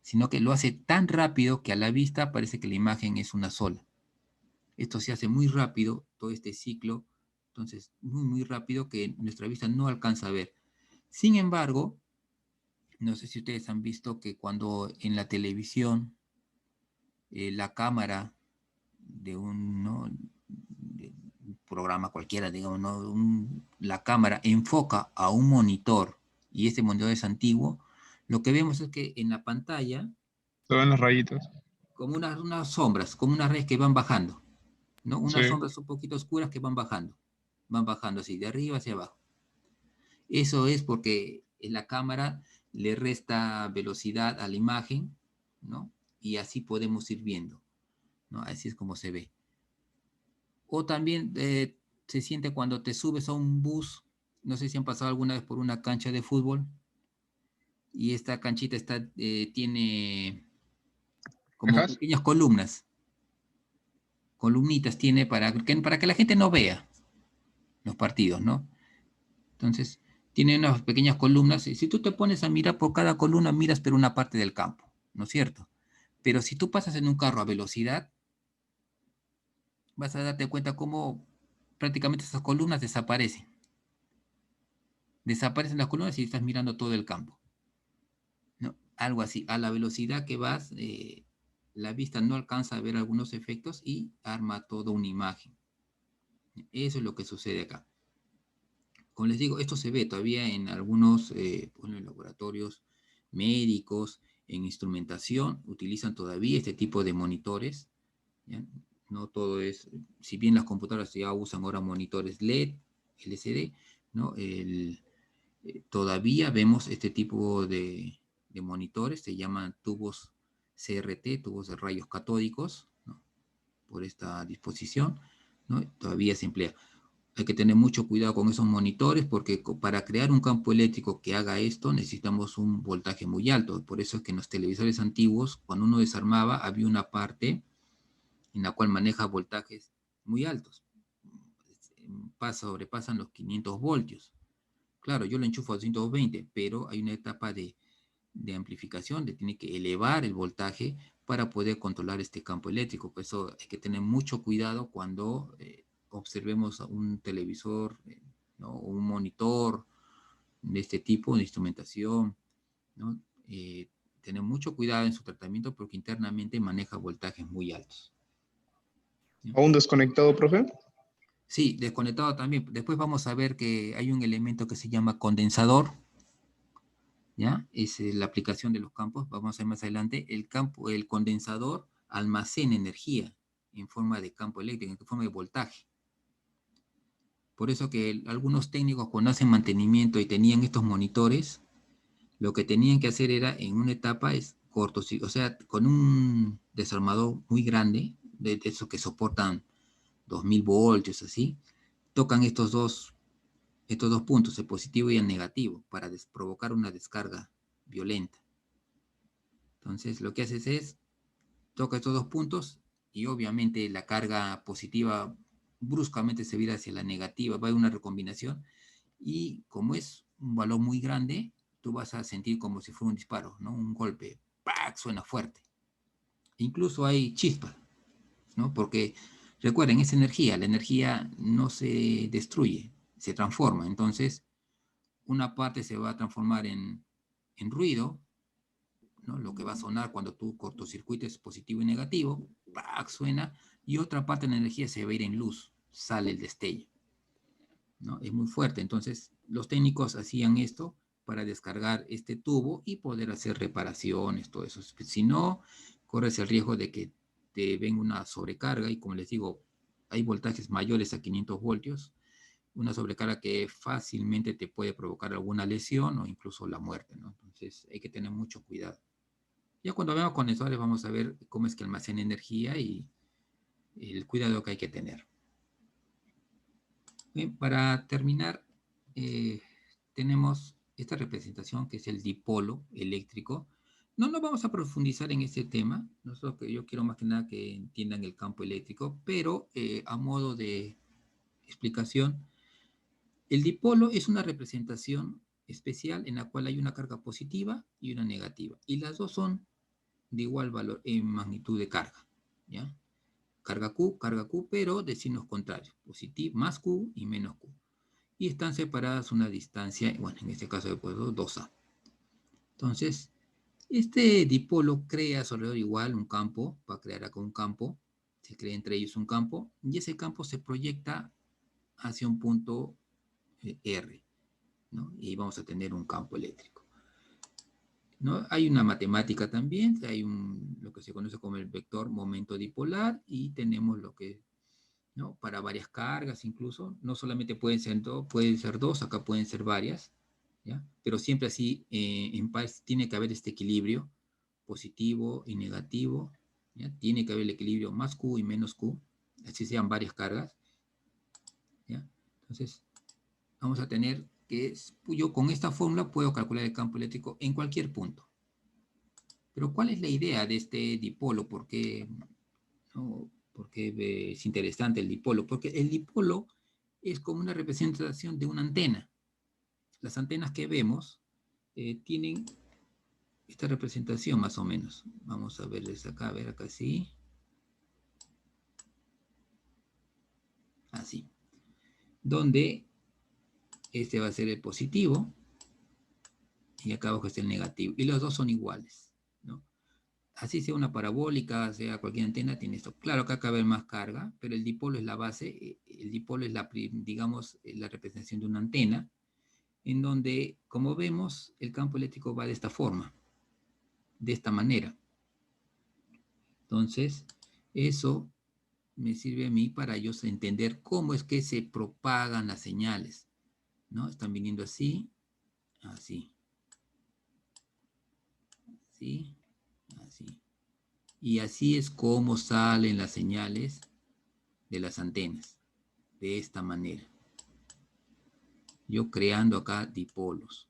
sino que lo hace tan rápido que a la vista parece que la imagen es una sola. Esto se hace muy rápido, todo este ciclo, entonces muy, muy rápido que nuestra vista no alcanza a ver. Sin embargo, no sé si ustedes han visto que cuando en la televisión la cámara de ¿no? de un programa cualquiera, digamos, ¿no? La cámara enfoca a un monitor y este monitor es antiguo, lo que vemos es que en la pantalla, Se ven las rayitas. como unas sombras, como unas redes que van bajando, ¿no? Sí, Unas sombras un poquito oscuras que van bajando así, de arriba hacia abajo. Eso es porque la cámara le resta velocidad a la imagen, ¿no? Y así podemos ir viendo, ¿no? Así es como se ve. O también se siente cuando te subes a un bus, no sé si han pasado alguna vez por una cancha de fútbol, y esta canchita tiene como Ajá. pequeñas columnitas tiene para que la gente no vea los partidos, ¿no? Entonces, tiene unas pequeñas columnas, y si tú te pones a mirar por cada columna, miras por una parte del campo, ¿no es cierto? Pero si tú pasas en un carro a velocidad, vas a darte cuenta cómo prácticamente esas columnas desaparecen. Desaparecen las columnas y estás mirando todo el campo, ¿no? Algo así. A la velocidad que vas, la vista no alcanza a ver algunos efectos y arma toda una imagen. Eso es lo que sucede acá. Como les digo, esto se ve todavía en algunos laboratorios médicos, en instrumentación, utilizan todavía este tipo de monitores, ¿ya? No todo es, si bien las computadoras ya usan ahora monitores LED, LCD, ¿no? Todavía vemos este tipo de monitores, se llaman tubos CRT, tubos de rayos catódicos, ¿no? Por esta disposición, ¿no? Todavía se emplea. Hay que tener mucho cuidado con esos monitores porque para crear un campo eléctrico que haga esto necesitamos un voltaje muy alto. Por eso es que en los televisores antiguos, cuando uno desarmaba, había una parte en la cual maneja voltajes muy altos. Sobrepasan los 500 voltios. Claro, yo lo enchufo a 220, pero hay una etapa de amplificación, tiene que elevar el voltaje para poder controlar este campo eléctrico. Por eso hay que tener mucho cuidado cuando observemos un televisor, ¿no? Un monitor de este tipo de instrumentación, ¿no? Tener mucho cuidado en su tratamiento porque internamente maneja voltajes muy altos, ¿sí? ¿Aún desconectado, profe? Sí, desconectado también. Después vamos a ver que hay un elemento que se llama condensador, ¿ya? Es la aplicación de los campos, vamos a ver más adelante. El condensador almacena energía en forma de campo eléctrico, en forma de voltaje. Por eso que algunos técnicos cuando hacen mantenimiento y tenían estos monitores, lo que tenían que hacer era en una etapa es o sea, con un desarmador muy grande, de esos que soportan 2000 voltios, así, tocan estos dos puntos, el positivo y el negativo, para provocar una descarga violenta. Entonces, lo que haces es, toca estos dos puntos y obviamente la carga positiva bruscamente se vira hacia la negativa, va a haber una recombinación y como es un valor muy grande, tú vas a sentir como si fuera un disparo, ¿no? Un golpe, ¡pac! Suena fuerte. Incluso hay chispas, ¿no? Porque recuerden, es energía, la energía no se destruye, se transforma. Entonces, una parte se va a transformar en ruido, ¿no? Lo que va a sonar cuando tú cortocircuites positivo y negativo, ¡pac! Suena, y otra parte de la energía se va a ir en luz, sale el destello, ¿no? Es muy fuerte. Entonces, los técnicos hacían esto para descargar este tubo y poder hacer reparaciones, todo eso. Si no, corres el riesgo de que te venga una sobrecarga y como les digo, hay voltajes mayores a 500 voltios, una sobrecarga que fácilmente te puede provocar alguna lesión o incluso la muerte, ¿no? Entonces hay que tener mucho cuidado. Ya cuando veamos condensadores vamos a ver cómo es que almacena energía y el cuidado que hay que tener. Bien, para terminar, tenemos esta representación que es el dipolo eléctrico. No nos vamos a profundizar en este tema. Yo quiero más que nada que entiendan el campo eléctrico, pero a modo de explicación, el dipolo es una representación especial en la cual hay una carga positiva y una negativa. Y las dos son de igual valor en magnitud de carga, ¿ya? Carga Q, pero de signos contrarios, positivo, más Q y menos Q. Y están separadas una distancia, bueno, en este caso he puesto 2A. Entonces, este dipolo crea alrededor igual un campo, va a crear acá un campo, se crea entre ellos un campo, y ese campo se proyecta hacia un punto R, ¿no? Y vamos a tener un campo eléctrico, ¿no? Hay una matemática también, hay lo que se conoce como el vector momento dipolar, y tenemos lo que, ¿no? Para varias cargas incluso, no solamente pueden ser dos, acá pueden ser varias, ¿ya? Pero siempre así, en paz, tiene que haber este equilibrio positivo y negativo, ¿ya? Tiene que haber el equilibrio más Q y menos Q, así sean varias cargas, ¿ya? Entonces, vamos a tener que, yo con esta fórmula puedo calcular el campo eléctrico en cualquier punto. Pero ¿cuál es la idea de este dipolo? ¿Por qué, no? ¿Por qué es interesante el dipolo? Porque el dipolo es como una representación de una antena. Las antenas que vemos tienen esta representación más o menos. Vamos a verles acá, a ver acá sí. Así. Donde este va a ser el positivo y acá abajo está el negativo. Y los dos son iguales, ¿no? Así sea una parabólica, sea cualquier antena, tiene esto. Claro que acá va a haber más carga, pero el dipolo es la base. El dipolo es digamos, la representación de una antena, en donde, como vemos, el campo eléctrico va de esta forma, de esta manera. Entonces, eso me sirve a mí para yo entender cómo es que se propagan las señales, ¿no? Están viniendo así, así, así, así. Y así es como salen las señales de las antenas, de esta manera. Yo creando acá dipolos,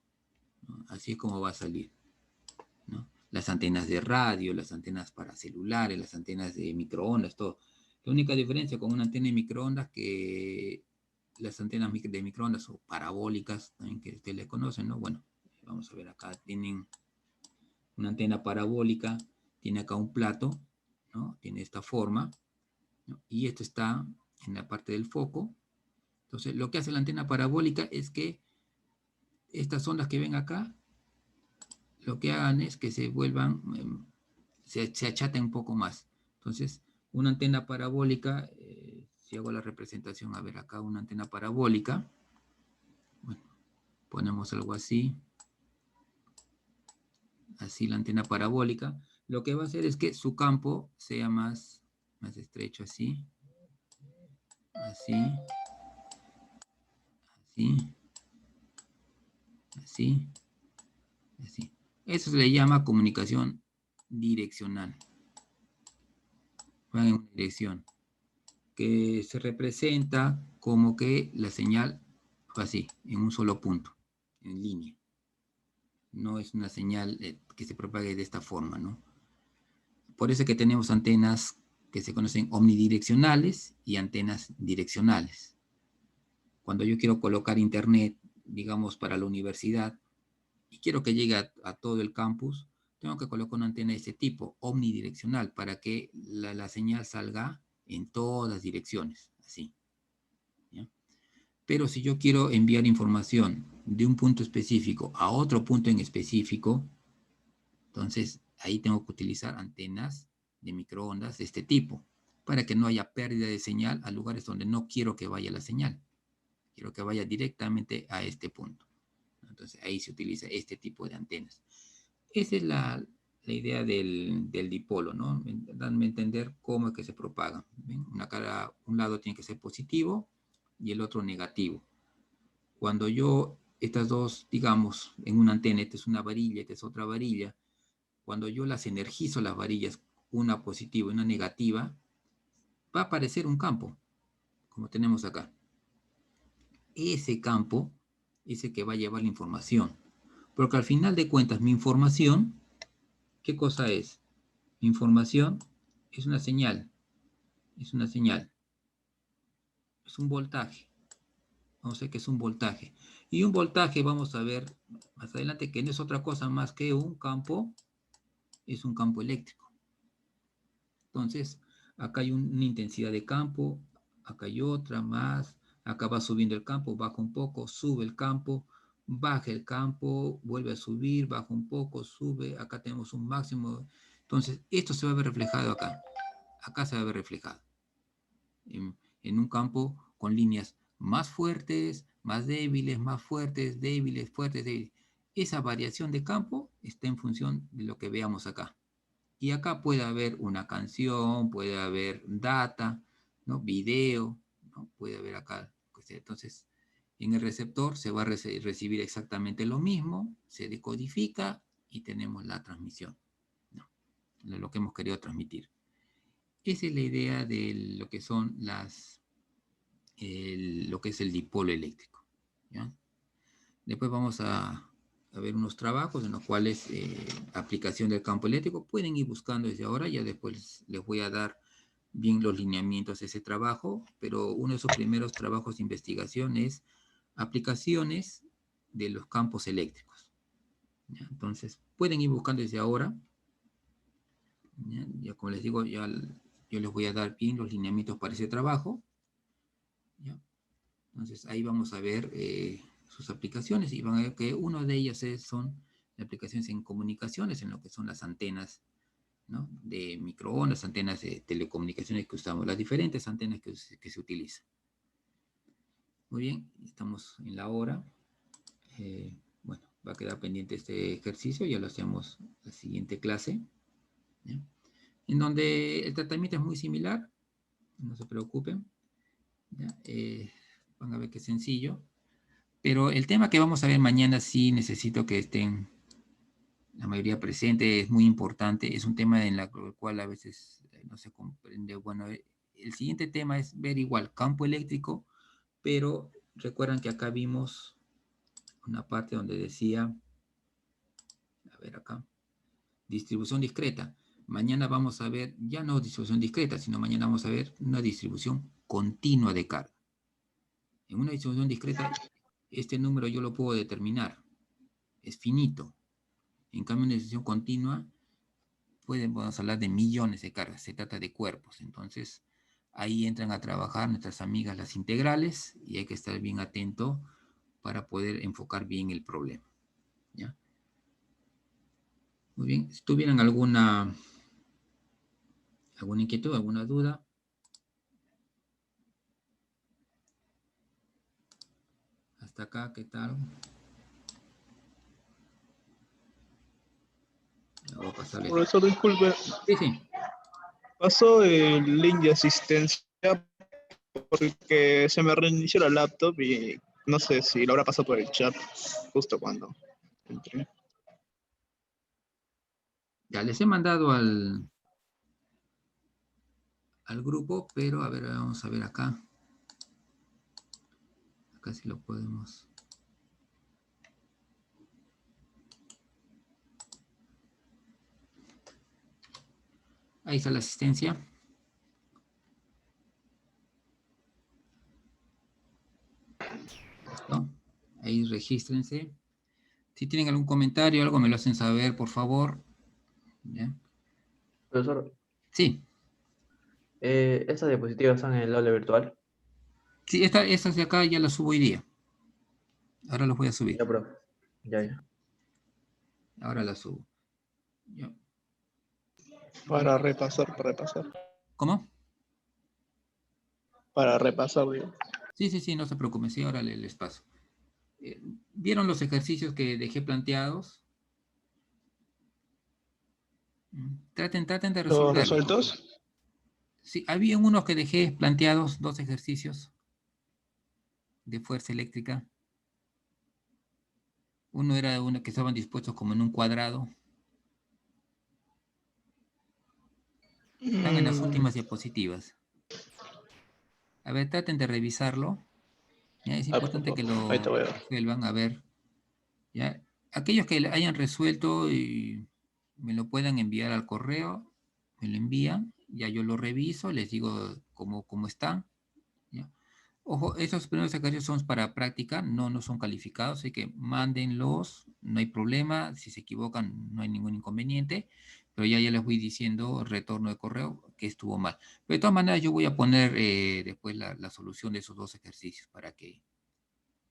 ¿no? Así es como va a salir, ¿no? Las antenas de radio, las antenas para celulares, las antenas de microondas, todo. La única diferencia con una antena de microondas que las antenas de microondas o parabólicas, también que ustedes le conocen, ¿no? Bueno, vamos a ver acá, tienen una antena parabólica, tiene acá un plato, ¿no? Tiene esta forma, ¿no? Y esto está en la parte del foco. Entonces, lo que hace la antena parabólica es que estas ondas que ven acá, lo que hagan es que se vuelvan, se achaten un poco más. Entonces, una antena parabólica, si hago la representación, a ver acá una antena parabólica, bueno, ponemos algo así, así la antena parabólica, lo que va a hacer es que su campo sea más estrecho, así, así, así, así, así. Eso se le llama comunicación direccional. Van en una dirección que se representa como que la señal fue así, en un solo punto, en línea. No es una señal que se propague de esta forma, ¿no? Por eso es que tenemos antenas que se conocen omnidireccionales y antenas direccionales. Cuando yo quiero colocar internet, digamos, para la universidad, y quiero que llegue a todo el campus, tengo que colocar una antena de este tipo, omnidireccional, para que la señal salga en todas direcciones, así. ¿Ya? Pero si yo quiero enviar información de un punto específico a otro punto en específico, entonces ahí tengo que utilizar antenas de microondas de este tipo, para que no haya pérdida de señal a lugares donde no quiero que vaya la señal. Quiero que vaya directamente a este punto. Entonces ahí se utiliza este tipo de antenas. Esa es la idea del dipolo, ¿no? Danme a entender cómo es que se propaga. ¿Ven? Un lado tiene que ser positivo y el otro negativo. Cuando yo, estas dos, digamos, en una antena, esta es una varilla, esta es otra varilla, cuando yo las energizo las varillas, una positiva y una negativa, va a aparecer un campo, como tenemos acá. Ese campo es el que va a llevar la información. Porque al final de cuentas, mi información, ¿qué cosa es? Mi información es una señal. Es una señal. Es un voltaje. Vamos a ver que es un voltaje. Y un voltaje, vamos a ver más adelante, que no es otra cosa más que un campo, es un campo eléctrico. Entonces, acá hay una intensidad de campo, acá hay otra más, acá va subiendo el campo, baja un poco, sube el campo, baja el campo, vuelve a subir, baja un poco, sube, acá tenemos un máximo. Entonces, esto se va a ver reflejado acá. Acá se va a ver reflejado. En un campo con líneas más fuertes, más débiles, más fuertes, débiles, fuertes, débiles. Esa variación de campo está en función de lo que veamos acá. Y acá puede haber una canción, puede haber data, ¿no? Video, ¿no? Puede haber acá. Entonces, En el receptor se va a recibir exactamente lo mismo, se decodifica y tenemos la transmisión, ¿no? Lo que hemos querido transmitir. Esa es la idea de lo que son lo que es el dipolo eléctrico, ¿ya? Después vamos a ver unos trabajos en los cuales aplicación del campo eléctrico pueden ir buscando desde ahora, ya después les voy a dar bien los lineamientos de ese trabajo, pero uno de sus primeros trabajos de investigación es aplicaciones de los campos eléctricos, ¿ya? Entonces, pueden ir buscando desde ahora, ¿ya? Ya como les digo, yo les voy a dar bien los lineamientos para ese trabajo, ¿ya? Entonces, ahí vamos a ver sus aplicaciones y van a ver que una de ellas son aplicaciones en comunicaciones, en lo que son las antenas, ¿no? De microondas, antenas de telecomunicaciones que usamos, las diferentes antenas que se utilizan. Muy bien, estamos en la hora. Bueno, va a quedar pendiente este ejercicio, ya lo hacemos en la siguiente clase, ¿ya? En donde el tratamiento es muy similar, no se preocupen, ¿ya? Van a ver que es sencillo, pero el tema que vamos a ver mañana sí necesito que estén la mayoría presente, es muy importante, es un tema en el cual a veces no se comprende. Bueno, el siguiente tema es ver igual campo eléctrico, pero recuerdan que acá vimos una parte donde decía, a ver acá, distribución discreta. Mañana vamos a ver, ya no distribución discreta, sino mañana vamos a ver una distribución continua de carga. En una distribución discreta, este número yo lo puedo determinar, es finito. En cambio, en una distribución continua, podemos hablar de millones de cargas, se trata de cuerpos. Entonces, ahí entran a trabajar nuestras amigas las integrales y hay que estar bien atento para poder enfocar bien el problema, ¿ya? Muy bien, si tuvieran alguna inquietud, alguna duda. Hasta acá, ¿qué tal? Ya voy a pasarle. Profesor, disculpe, Sí, sí. pasó el link de asistencia porque se me reinició la laptop y no sé si lo habrá pasado por el chat justo cuando entré. Ya les he mandado al grupo, pero a ver, vamos a ver acá. Acá sí lo podemos. Ahí está la asistencia. ¿No? Ahí regístrense. Si tienen algún comentario, algo, me lo hacen saber, por favor. ¿Ya? Profesor, Sí. ¿estas diapositivas están en el aula virtual? Sí, estas de acá ya las subo hoy día. Ahora las voy a subir. Ya, profe. Ya. Ahora las subo. Ya. Para repasar. ¿Cómo? Para repasar, digo. Sí, no se preocupen. Sí, ahora les paso. ¿Vieron los ejercicios que dejé planteados? Traten de ¿Los resolverlos. resueltos? Sí, había unos que dejé planteados, 2 ejercicios de fuerza eléctrica. Uno era uno que estaban dispuestos como en un cuadrado. Están en las últimas diapositivas. A ver, traten de revisarlo. ¿Ya? Es importante que lo Ahí te voy a ver. resuelvan. A ver, ¿ya? Aquellos que hayan resuelto y me lo puedan enviar al correo, me lo envían, ya yo lo reviso, les digo cómo están, ¿ya? Ojo, esos primeros ejercicios son para práctica, no son calificados, así que mándenlos, no hay problema, si se equivocan no hay ningún inconveniente, pero ya les voy diciendo, retorno de correo, que estuvo mal. Pero de todas maneras yo voy a poner después la solución de esos 2 ejercicios para que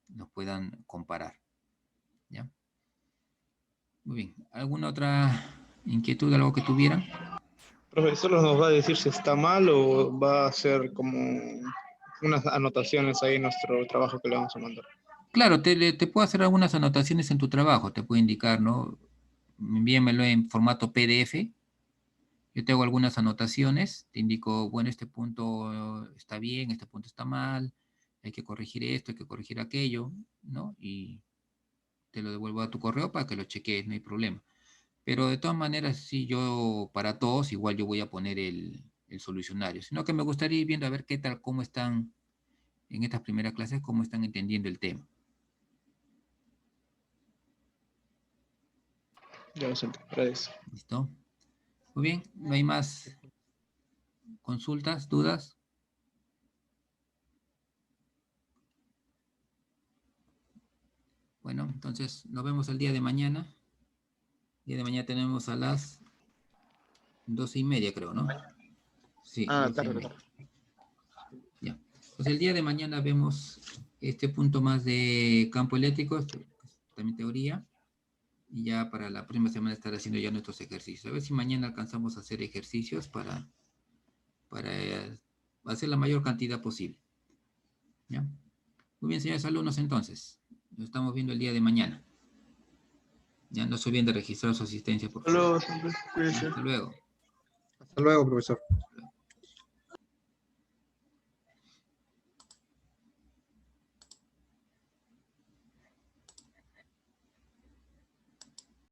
nos puedan comparar, ¿ya? Muy bien, ¿alguna otra inquietud, algo que tuvieran? Profesor, ¿nos va a decir si está mal o va a hacer como unas anotaciones ahí en nuestro trabajo que le vamos a mandar? Claro, te puedo hacer algunas anotaciones en tu trabajo, te puedo indicar, ¿no? Envíamelo en formato PDF. Yo te hago algunas anotaciones, te indico, bueno, este punto está bien, este punto está mal, hay que corregir esto, hay que corregir aquello, ¿no? Y te lo devuelvo a tu correo para que lo chequees, no hay problema. Pero de todas maneras, sí, yo para todos, igual yo voy a poner el solucionario, sino que me gustaría ir viendo a ver qué tal, cómo están en estas primeras clases, cómo están entendiendo el tema. Ya lo siento, gracias. ¿Listo? Muy bien, ¿no hay más consultas, dudas? Bueno, entonces nos vemos el día de mañana. El día de mañana tenemos a las 12:30, creo, ¿no? Sí, Ah, 12:30. tarde. Ya. Pues el día de mañana vemos este punto más de campo eléctrico, también teoría, y ya para la próxima semana estar haciendo ya nuestros ejercicios. A ver si mañana alcanzamos a hacer ejercicios para hacer la mayor cantidad posible. ¿Ya? Muy bien, señores alumnos, entonces. Nos estamos viendo el día de mañana. Ya no se olviden de registrar su asistencia, por favor. Hasta luego, Hasta luego. Hasta luego, profesor.